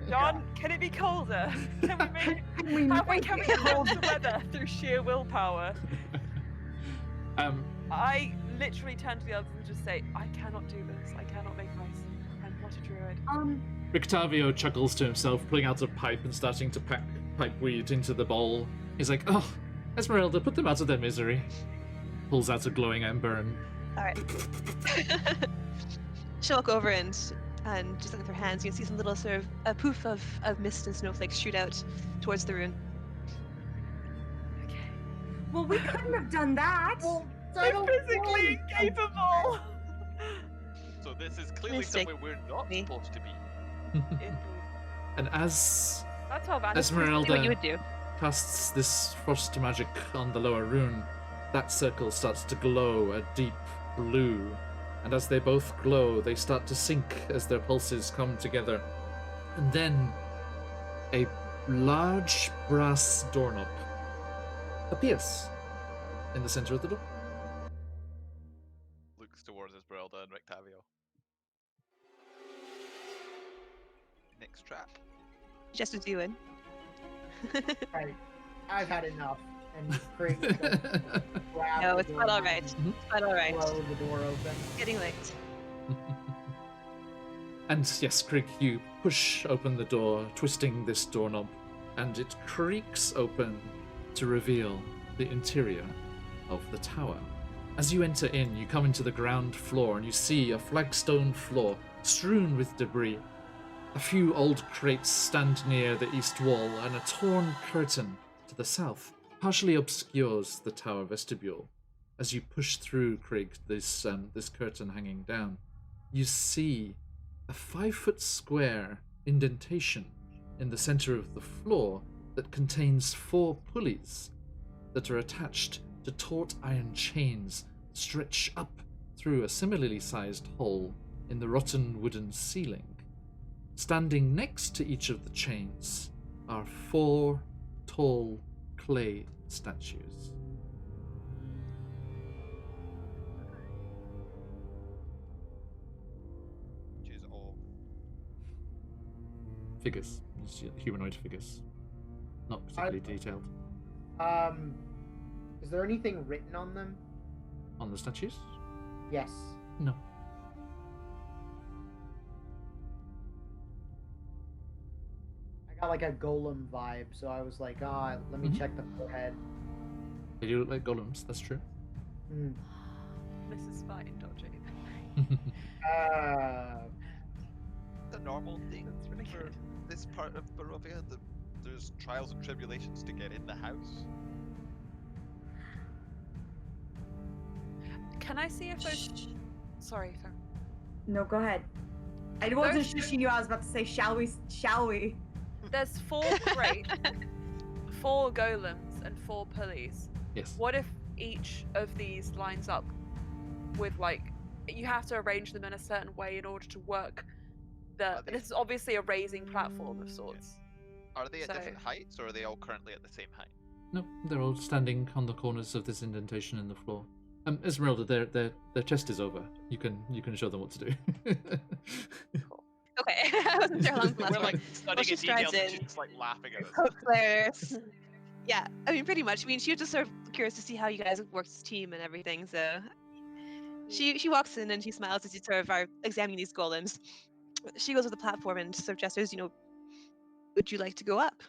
John, can it be colder? Can we make? Can we Can we make it hold the weather through sheer willpower? um, I literally turn to the others and just say, I cannot do this. I cannot make ice. I'm not a druid. Rictavio chuckles to himself, pulling out a pipe and starting to pack pipe weed into the bowl. He's like, "Oh, Esmeralda, put them out of their misery." Pulls out a glowing ember and All right. She'll look over and just look with her hands. You can see some little sort of a poof of mist and snowflakes shoot out towards the rune. Okay. Well, we couldn't have done that. Well, I'm physically incapable. So this is clearly Mistake. somewhere we're not Me. supposed to be. and as That's how bad. Do what you Esmeralda would do. casts this frost magic on the lower rune, that circle starts to glow a deep blue, and as they both glow, they start to sync as their pulses come together. And then a large brass doorknob appears in the center of the door. Looks towards Esmeralda and Rictavio. Next trap. Just as you would. Right. I've had enough. And Craig grab No, the it's quite door all right. Mhm. It's quite all right. blow the door open. Getting late. And yes, Krieg, you push open the door, twisting this doorknob, and it creaks open to reveal the interior of the tower. As you enter in, you come into the ground floor and you see a flagstone floor strewn with debris. A few old crates stand near the east wall, and a torn curtain to the south partially obscures the tower vestibule. As you push through, Krieg, this curtain hanging down, you see a 5-foot square indentation in the center of the floor that contains 4 pulleys that are attached to taut iron chains that stretch up through a similarly sized hole in the rotten wooden ceiling. Standing next to each of the chains are 4 tall clay statues. Which is all. Figures, humanoid figures, not particularly detailed. Is there anything written on them? On the statues? Yes. No. I got like a golem vibe, so I was like, let me Mhm. check the forehead. They do look like golems, that's true. Hmm. This is fine, dodgy. The normal thing That's really for good. this part of Barovia, that there's trials and tribulations to get in the house. Can I see if those? Sorry, Fer. No, go ahead. I wasn't Those- shushing you. I was about to say, shall we? Shall we? There's 4 crates, 4 golems, and 4 pulleys. Yes. What if each of these lines up with you have to arrange them in a certain way in order to work? This is obviously a raising platform of sorts. Are they at So- different heights, or are they all currently at the same height? No, they're all standing on the corners of this indentation in the floor. Esmeralda, their chest is over. You can show them what to do. Okay. I wasn't sure how long the last We're like one. studying she in detail, strides and in. she's just like laughing at us. Poke flares. Yeah, I mean, pretty much. I mean, she was just sort of curious to see how you guys work as a team and everything. So she walks in and she smiles as you sort of are examining these golems. She goes to the platform and sort of gestures, would you like to go up?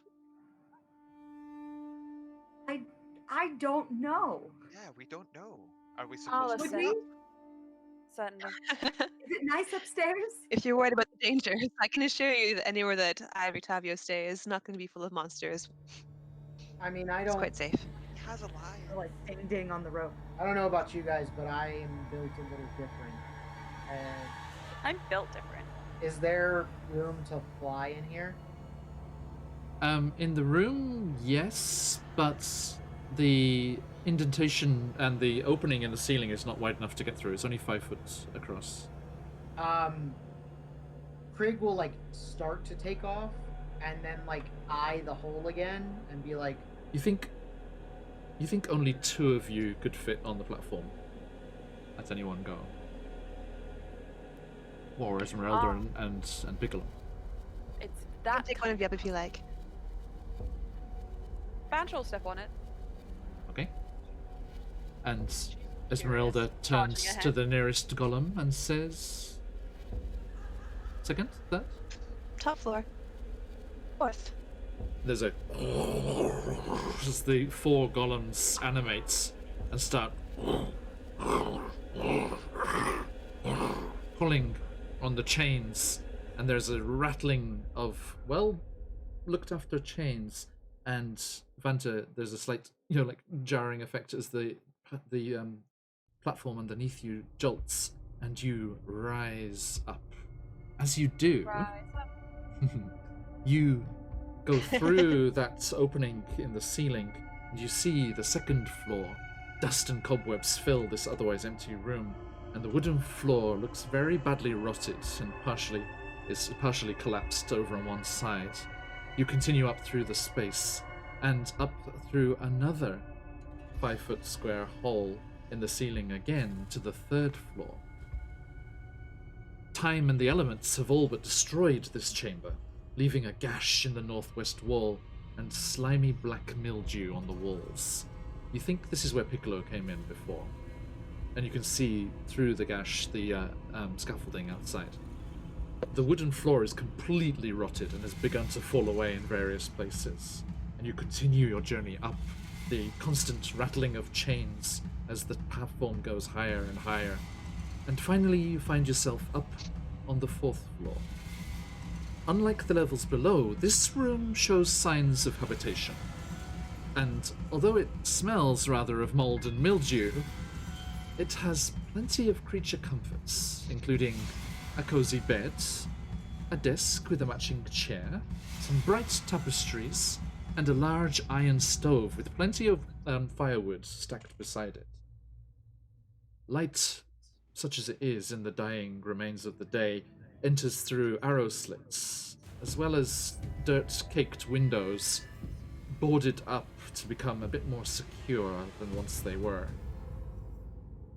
I don't know. Yeah, we don't know. Are we I'll supposed Would to? we? listen. Certainly. Is it nice upstairs? If you're worried about the dangers, I can assure you that anywhere that Octavio stay is not going to be full of monsters. I mean, I It's don't, quite safe. He has a lie. Like ding ding on the rope. I don't know about you guys, but I am built a little different. And I'm built different. is there room to fly in here? In the room, yes, but the indentation and the opening in the ceiling is not wide enough to get through. It's only 5 foot across. Krieg will like start to take off and then like eye the hole again and be like, You think only 2 of you could fit on the platform? at any one go. Or Esmeralda and Piccolo. It's I can that. take one of you up if you like. Banter will step on it. Okay. And She's Esmeralda curious, charging turns to ahead. the nearest golem and says, second, third? Top floor. Fourth. There's a as the 4 golems animate and start pulling on the chains, and there's a rattling of well looked after chains, and Vanta, there's a slight like jarring effect as the platform underneath you jolts and you rise up. As you do, Rise up. you go through that opening in the ceiling, and you see the second floor. Dust and cobwebs fill this otherwise empty room, and the wooden floor looks very badly rotted and is partially collapsed over on one side. You continue up through the space, and up through another 5-foot square hole in the ceiling again to the third floor. Time and the elements have all but destroyed this chamber, leaving a gash in the northwest wall and slimy black mildew on the walls. You think this is where Piccolo came in before, and you can see through the gash the scaffolding outside. The wooden floor is completely rotted and has begun to fall away in various places, and you continue your journey up, the constant rattling of chains as the platform goes higher and higher, and finally you find yourself up on the 4th floor. Unlike the levels below, this room shows signs of habitation, and although it smells rather of mold and mildew, it has plenty of creature comforts, including a cozy bed, a desk with a matching chair, some bright tapestries, and a large iron stove with plenty of firewood stacked beside it. Light, such as it is in the dying remains of the day, enters through arrow slits, as well as dirt-caked windows, boarded up to become a bit more secure than once they were.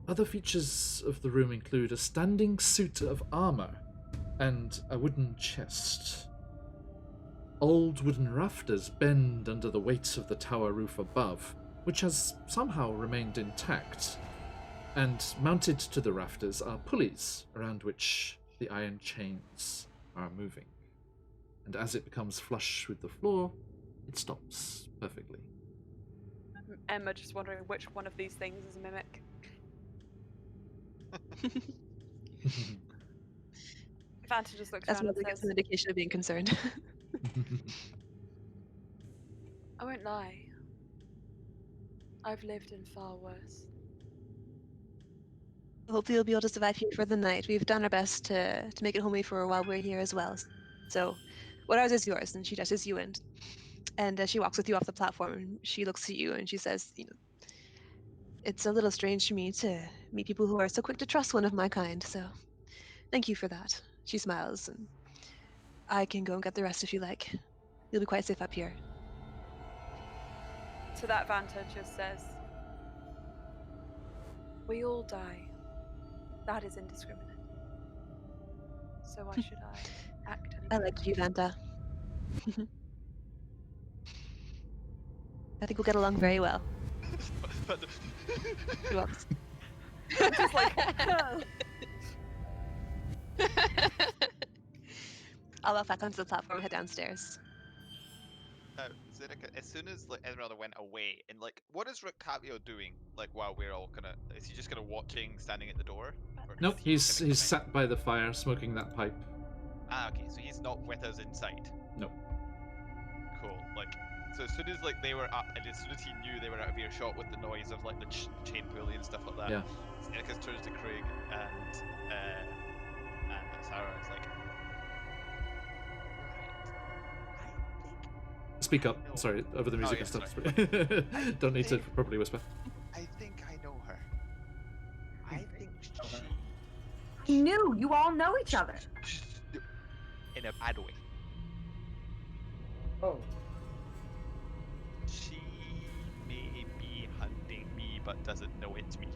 Other features of the room include a standing suit of armor and a wooden chest. Old wooden rafters bend under the weight of the tower roof above, which has somehow remained intact, and mounted to the rafters are pulleys around which the iron chains are moving. And as it becomes flush with the floor, it stops perfectly. Emma just wondering which one of these things is a mimic. Vanta just looks That's around another and gives says, an indication of being concerned. I won't lie. I've lived in far worse. Hopefully you'll be able to survive here for the night. We've done our best to make it homey for while we're here as well. So, what ours is yours, and she touches you and she walks with you off the platform. And she looks at you and she says, it's a little strange for me to meet people who are so quick to trust one of my kind. So, thank you for that. She smiles, and I can go and get the rest if you like. You'll be quite safe up here. To that, Vanta just says, we all die. That is indiscriminate. So why should I act any I like you, Vanta. I think we'll get along very well. She walks. Just like, I'll walk back onto the platform and head downstairs. Zeneca, as soon as Esmeralda went away, and what is Ricapio doing? While we're all is he just watching, standing at the door? Or Nope, is he he's sat by the fire smoking that pipe. Ah, okay, so he's not with us inside. Nope. Cool. So as soon as they were up, and as soon as he knew they were out of earshot with the noise of the chain pulley and stuff like that, Yeah. Seneca turns to Craig and Sarah is like, Speak up. No. Sorry, over the music yeah, and stuff. sorry. Don't need to properly whisper. I think I know her. I think I knew you all know each other. in a bad way. Oh, She may be hunting me, but doesn't know it's me.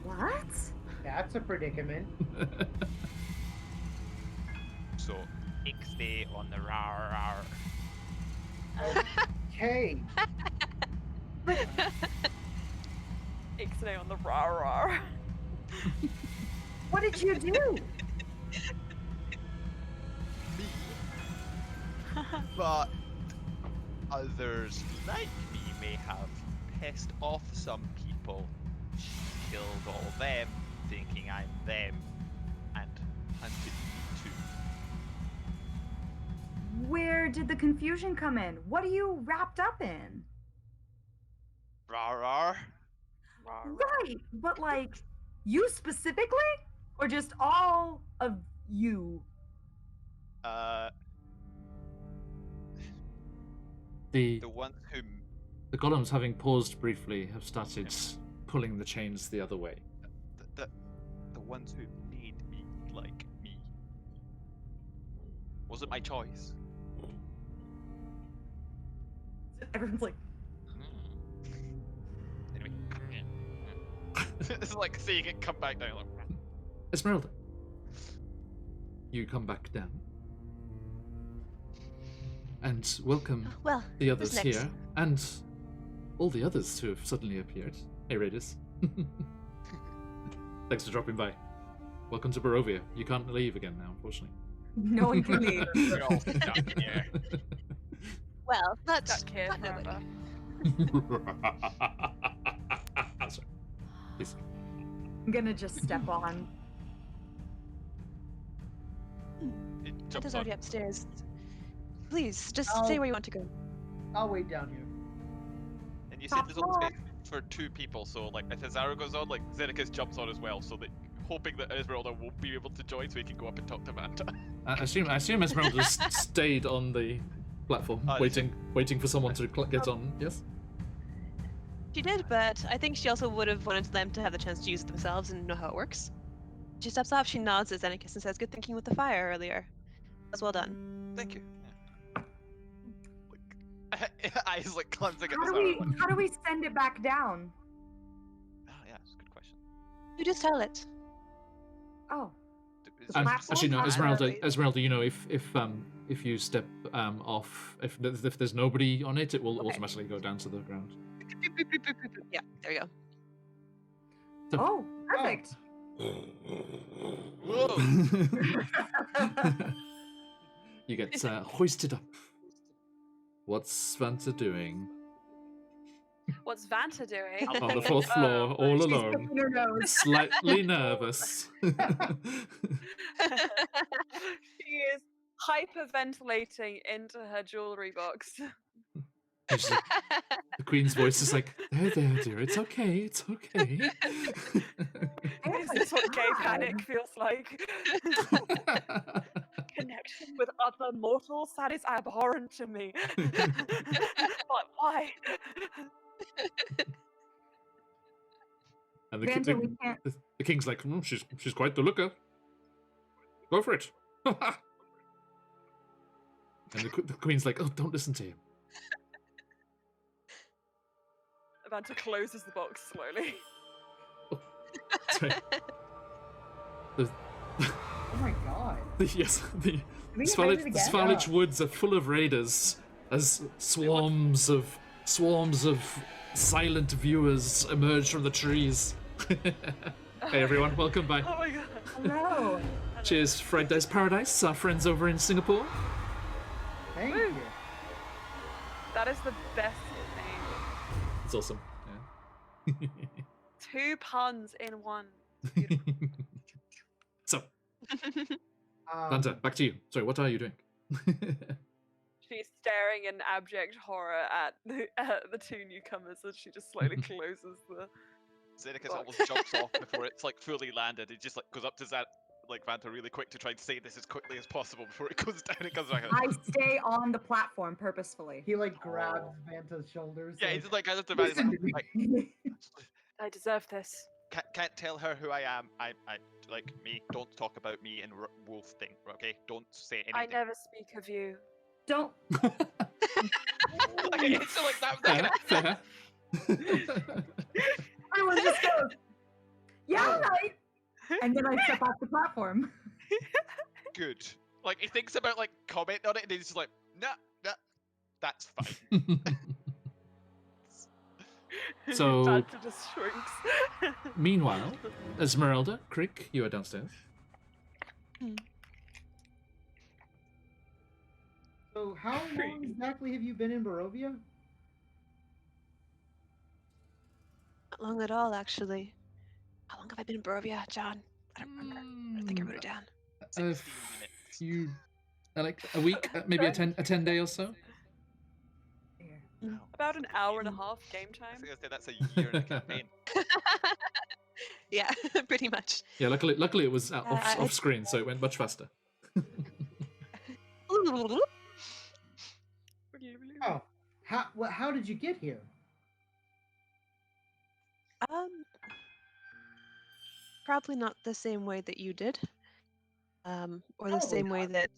What? That's a predicament. So, Ixnay on the rar. Okay. Ixnay on the rah. What did you do? Me. But others like me may have pissed off some people, killed all them, thinking I'm them, and hunted me too. Where did the confusion come in? What are you wrapped up in? Rar. Right, but like, you specifically? Or just all of you? The The ones who golems, having paused briefly, have started pulling the chains the other way. the ones who made me like me. Wasn't my choice. Everyone's like, Anyway. It's like seeing it come back down. Like, Esmeralda, you come back down. And welcome Well, the who's others next? here, and all the others who have suddenly appeared. Hey, Raiders. Thanks for dropping by. Welcome to Barovia. You can't leave again now, unfortunately. no one can leave. we're all stuck here. Well, that's Stuck here not nobody. forever. Sorry. Please. I'm gonna just step on. It Santa's jumps already on. upstairs. Please, just Oh. stay where you want to go. I'll wait down here. And you said Top there's only floor. space for 2 people, so like if Azaro goes on, like Xericus jumps on as well, so that hoping that Esmeralda won't be able to join so he can go up and talk to Manta. I assume Esmeralda stayed on the platform, Oh, waiting for someone to get on. Yes. She did, but I think she also would have wanted them to have the chance to use it themselves and know how it works. She steps off, she nods at Xenicus and says, "Good thinking with the fire earlier. That's well done." Thank you. Like, eyes like cleansing at How the do we Azaro. Like, how do we send it back down? oh yeah, that's a good question. You just tell it. Oh. Is The there- platform? Actually, no, Absolutely. Esmeralda. You know, if you step off, if there's nobody on it, it will Okay. automatically go down to the ground. Yeah, there we go. Oh, perfect. Whoa! You get hoisted up. What's Vanta doing? What's Vanta doing? On the 4th floor, all She's alone, picking her nose. slightly nervous. She is hyperventilating into her jewelry box. She's like- the Queen's voice is like, there, dear, it's okay, it's okay. Is this what gay panic feels like? Connection with other mortals? That is abhorrent to me. But why? And Vanta, we can't. the King's like, she's quite the looker. Go for it. And the Queen's like, oh, don't listen to him. Vanta closes the box slowly. Sorry. The, Oh my god. yes, the we get raided again? Svalich woods are full of raiders as swarms of silent viewers emerge from the trees. Hey everyone, welcome back. Oh my god. Hello. Cheers, Fried Dice Paradise, our friends over in Singapore. Thank Woo. you. That is the best name. It's awesome. 2 puns in one. So, Um, Vanta, back to you. Sorry, what are you doing? She's staring in abject horror at the 2 newcomers as she just slowly closes the. Xericus Fuck. almost jumps off before it's like fully landed. He just like goes up to like Vanta really quick to try and say this as quickly as possible before it goes down and comes back. I stay on the platform purposefully. he like grabs Vanta's shoulders. Yeah, like, he's just like, I just imagine, listen to me. like, I deserve this. can't tell her who I am. I like me. Don't talk about me and wolf thing. Okay, don't say anything. I never speak of you. Don't. Okay, so like that. Fair. Everyone just goes. Yeah. And then I step off the platform. Good. Like he thinks about like commenting on it, and he's just like, nah, that's fine. So- Banter just shrinks. Meanwhile, Esmeralda, Crick, you are downstairs. So how long exactly have you been in Barovia? Not long at all, actually. How long have I been in Barovia, John? I don't remember. I think I wrote it down. A 16 minutes. few, like a week, maybe a 10 day or so. About an hour and a half game I time. was gonna say that's a year in a campaign. Yeah, pretty much. Yeah, luckily it was I- off screen, so it went much faster. Oh, how did you get here? Probably not the same way that you did. Or the Probably same way that.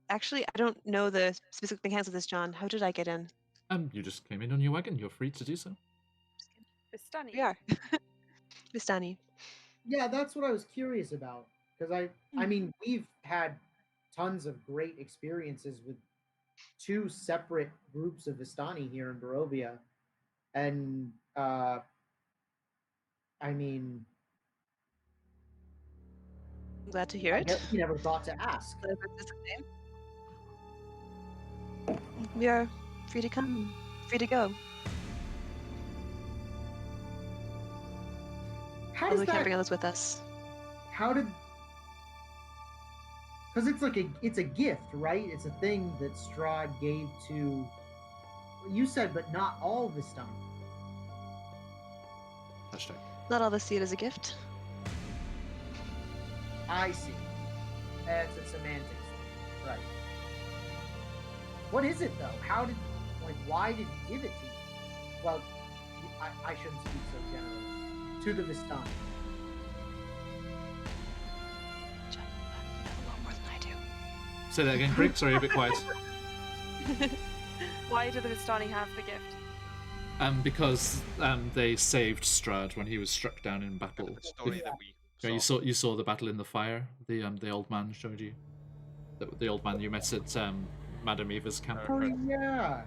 Actually, I don't know the specific mechanics of this, John. How did I get in? You just came in on your wagon. You're free to do so. Vistani. We are. Vistani. Yeah, that's what I was curious about. Because I mean, we've had tons of great experiences with two separate groups of Vistani here in Barovia. And I mean, I'm glad to hear I it. guess we never thought to ask. Glad if it's the same. We are free to come, free to go. How Although does we can't that? bring others with us. How did? Because it's a gift, right? It's a thing that Strahd gave to. You said, but not all Vistani. Hashtag. Not all of us see it as a gift. I see. It's a semantics thing, right? What is it though? Why did he give it to you? Well, I shouldn't speak so generally. To the Vistani. John, you know a lot more than I do. Say that again, Crick. Sorry, a bit quiet. Why do the Vistani have the gift? Because they saved Strahd when he was struck down in battle. The story that we Yeah, saw. you saw the battle in the fire. The old man showed you. The old man you met at Madame Eva's camp. Oh yeah.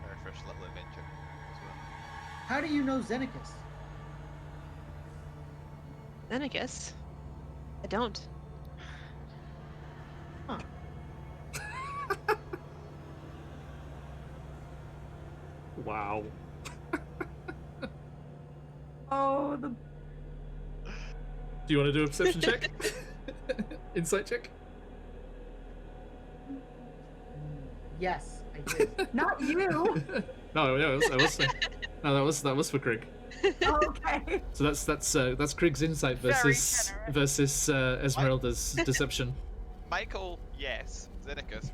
Our first little adventure as well. How do you know Xenakis? Then I guess. I don't. Huh. Wow. Oh, the Do you want to do a perception check? Insight check? Yes, I did. not you. No, that was for Krieg. Okay. So that's Krieg's insight Very versus Esmeralda's deception. Michael, yes. Zeneca's.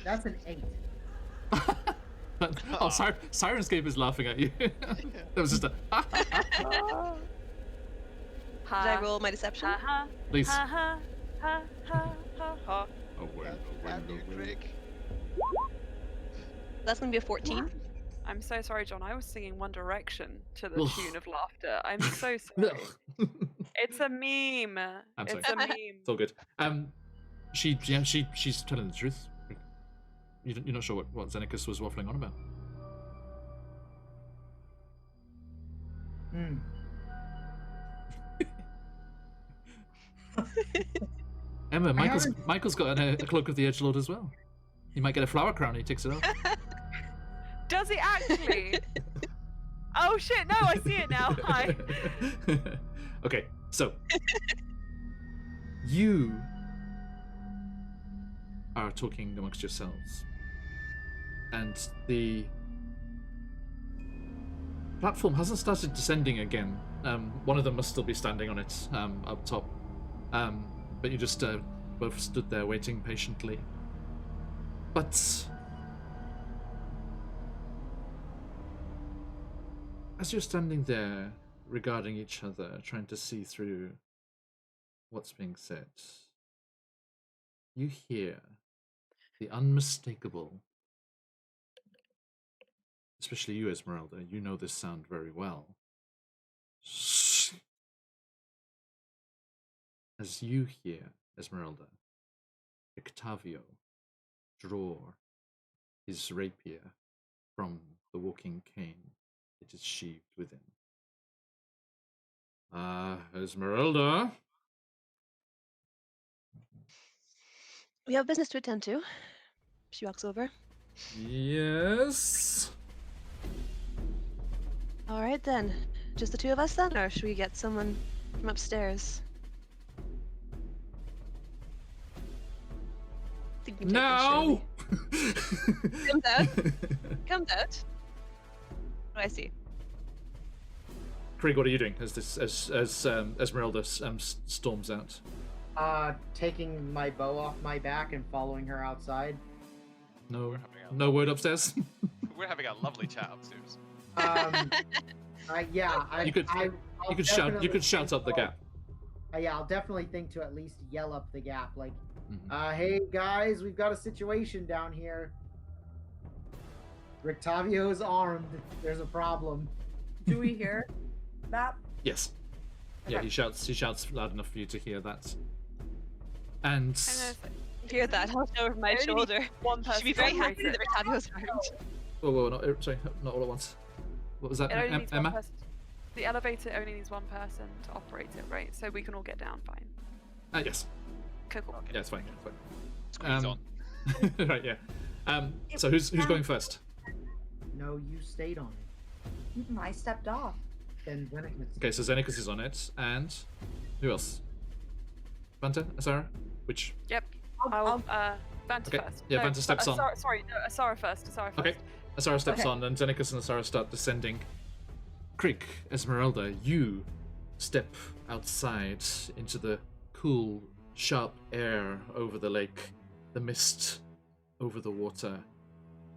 That's an 8. Oh, Syrinscape is laughing at you. That was just a. Did I roll my deception? Ha ha. Please. Ha ha. Ha ha ha ha. And you, Craig. That's gonna be a 14. I'm so sorry, John. I was singing One Direction to the Ugh. tune of laughter. I'm so sorry. It's a meme. I'm It's sorry. a meme. It's all good. She's telling the truth. You're not sure what Xenakis was waffling on about. Hmm. Emma, Michael's got a cloak of the Edgelord as well. He might get a flower crown. He takes it off. Does he actually? Oh shit! No, I see it now. Hi. Okay, so you are talking amongst yourselves, and the platform hasn't started descending again. One of them must still be standing on it up top, but you just both stood there waiting patiently. But as you're standing there regarding each other, trying to see through what's being said, you hear the unmistakable especially you, Esmeralda, you know this sound very well. As you hear, Esmeralda, Octavio draw his rapier from the walking cane it is sheathed within. Esmeralda? We have business to attend to. She walks over. Yes? All right then. Just the two of us then, or should we get someone from upstairs? I think we can take No! this, surely. Comes out. Comes out. What do I see? Krieg, what are you doing as Esmeralda storms out? Taking my bow off my back and following her outside. No, no word upstairs. We're having a lovely chat upstairs. You could shout up the gap. Yeah, I'll definitely think to at least yell up the gap, like, Mhm. hey guys, we've got a situation down here. Rictavio is armed. There's a problem. Do we hear that? Yes. Yeah, Okay. he shouts loud enough for you to hear that. And Hear that? I'll show over my I only need shoulder. one She'd person be very to happy operate that it. Rictavio's armed. whoa, not all at once. What was that, It only needs one Emma? person. The elevator only needs one person to operate it, right? So we can all get down fine. Yes. Cool. Yeah, it's fine. Squeeze on. Right, yeah. So who's going first? No, you stayed on it. I stepped off. Then when it was Okay, so Xenicus is on it, and who else? Vanta, Asara? Which? Yep. I'll Vanta Okay, first. yeah, Vanta steps on. Sorry, no, Asara first. Asara first. Okay, Asara steps Okay. on, and Xenicus and Asara start descending. Krieg, Esmeralda, you step outside into the cool, sharp air over the lake, the mist over the water.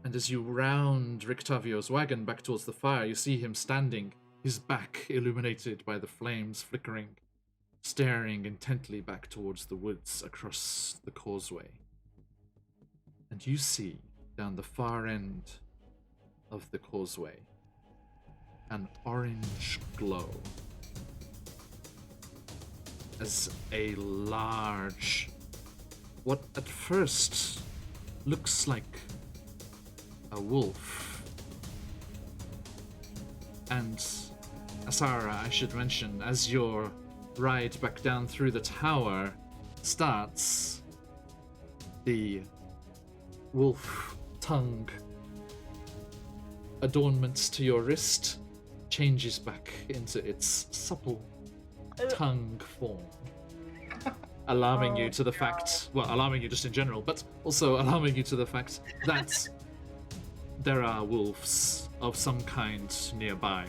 And as you round Rictavio's wagon back towards the fire, you see him standing, his back illuminated by the flames flickering, staring intently back towards the woods across the causeway. And you see, down the far end of the causeway, an orange glow as a large, what at first looks like a wolf. And Asara, I should mention, as your ride back down through the tower starts, the wolf tongue adornment to your wrist changes back into its supple tongue form, alarming you to the fact, well, alarming you just in general, but also alarming you to the fact that there are wolves of some kind nearby.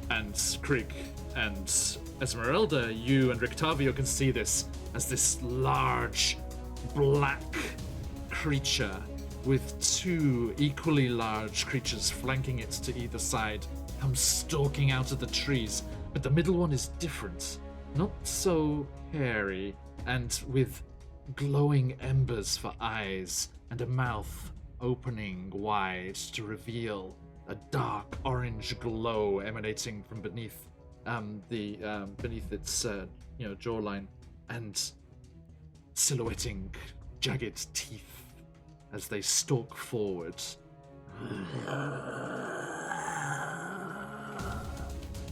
And Krieg and Esmeralda, you and Rictavio can see this as this large black creature with two equally large creatures flanking it to either side comes stalking out of the trees. But the middle one is different. Not so hairy and with glowing embers for eyes and a mouth opening wide to reveal a dark orange glow emanating from beneath beneath its jawline and silhouetting jagged teeth as they stalk forward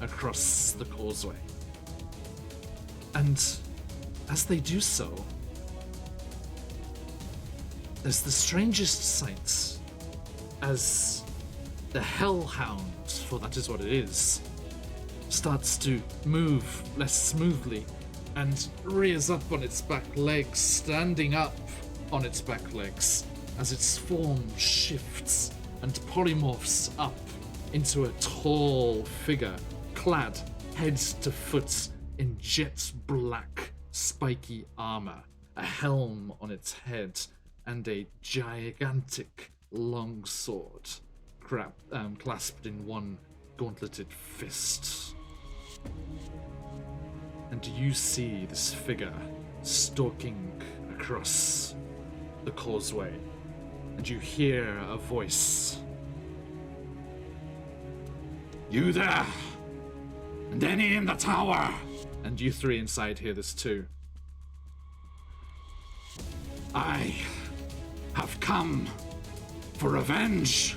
across the causeway. And as they do so, there's the strangest sight as the hellhound, for that is what it is, starts to move less smoothly and rears up on its back legs, standing up on its back legs as its form shifts and polymorphs up into a tall figure, clad head to foot in jet black, spiky armor, a helm on its head, and a gigantic longsword clasped in one gauntleted fist. And you see this figure stalking across the causeway, and you hear a voice. You there! And any in the tower! And you three inside hear this too. I have come for revenge.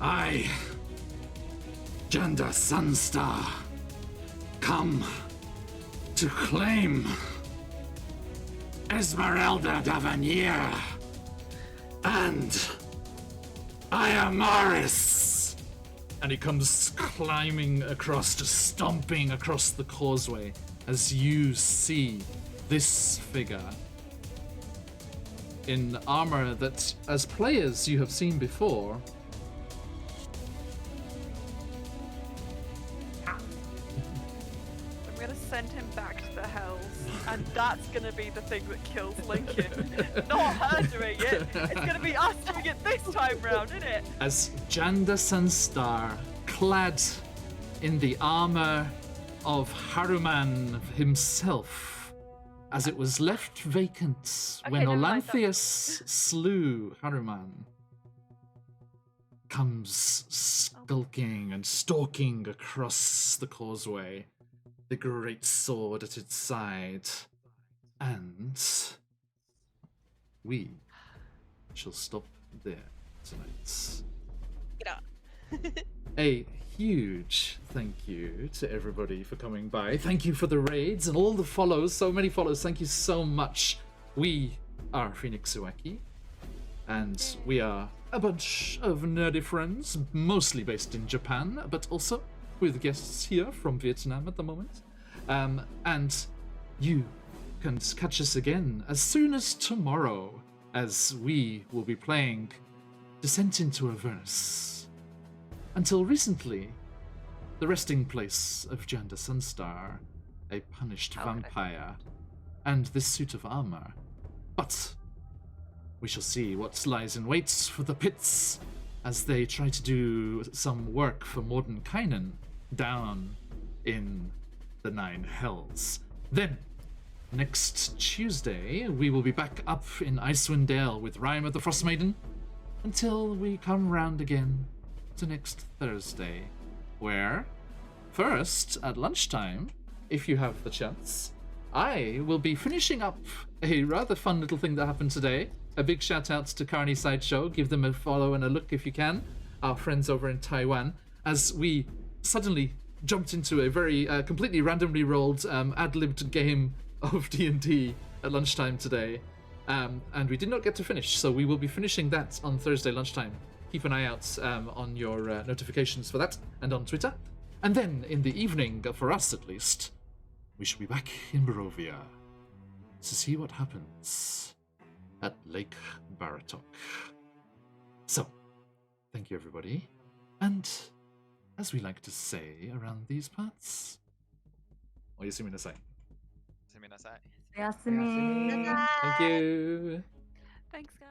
I, Janda Sunstar, come to claim Esmeralda d'Avenir and Iamaris. And he comes climbing across, just stomping across the causeway as you see this figure in armor that, as players, you have seen before. I'm gonna send him back to the hells, and that's gonna be the thing that kills Lincoln. Not her doing it. It's gonna be us doing it this time round, isn't it? As Janda Sunstar, clad in the armor of Haruman himself, as it was left vacant when never mind, Olanthius slew Haruman, comes skulking and stalking across the causeway, the great sword at its side, and we shall stop there tonight. Get out. A huge thank you to everybody for coming by. Thank you for the raids and all the follows. So many follows. Thank you so much. We are Phoenix Ueki, and we are a bunch of nerdy friends, mostly based in Japan, but also with guests here from Vietnam at the moment. And you can catch us again as soon as tomorrow, as we will be playing Descent into Avernus. Until recently, the resting place of Janda Sunstar, a punished vampire, and this suit of armor. But we shall see what lies in wait for the pits as they try to do some work for Mordenkainen down in the Nine Hells. Then, next Tuesday, we will be back up in Icewind Dale with Rime of the Frostmaiden until we come round again to next Thursday, where, first, at lunchtime, if you have the chance, I will be finishing up a rather fun little thing that happened today. A big shout out to Carney Sideshow. Give them a follow and a look if you can. Our friends over in Taiwan, as we suddenly jumped into a very completely randomly rolled ad-libbed game of D&D at lunchtime today. And we did not get to finish, so we will be finishing that on Thursday lunchtime. Keep an eye out on your notifications for that, and on Twitter. And then, in the evening, for us at least, we shall be back in Barovia to see what happens at Lake Baratok. So, thank you everybody, and as we like to say around these parts, oyasumi nasai. Suminasai. Yasumi. Bye. Thank you. Thanks, guys.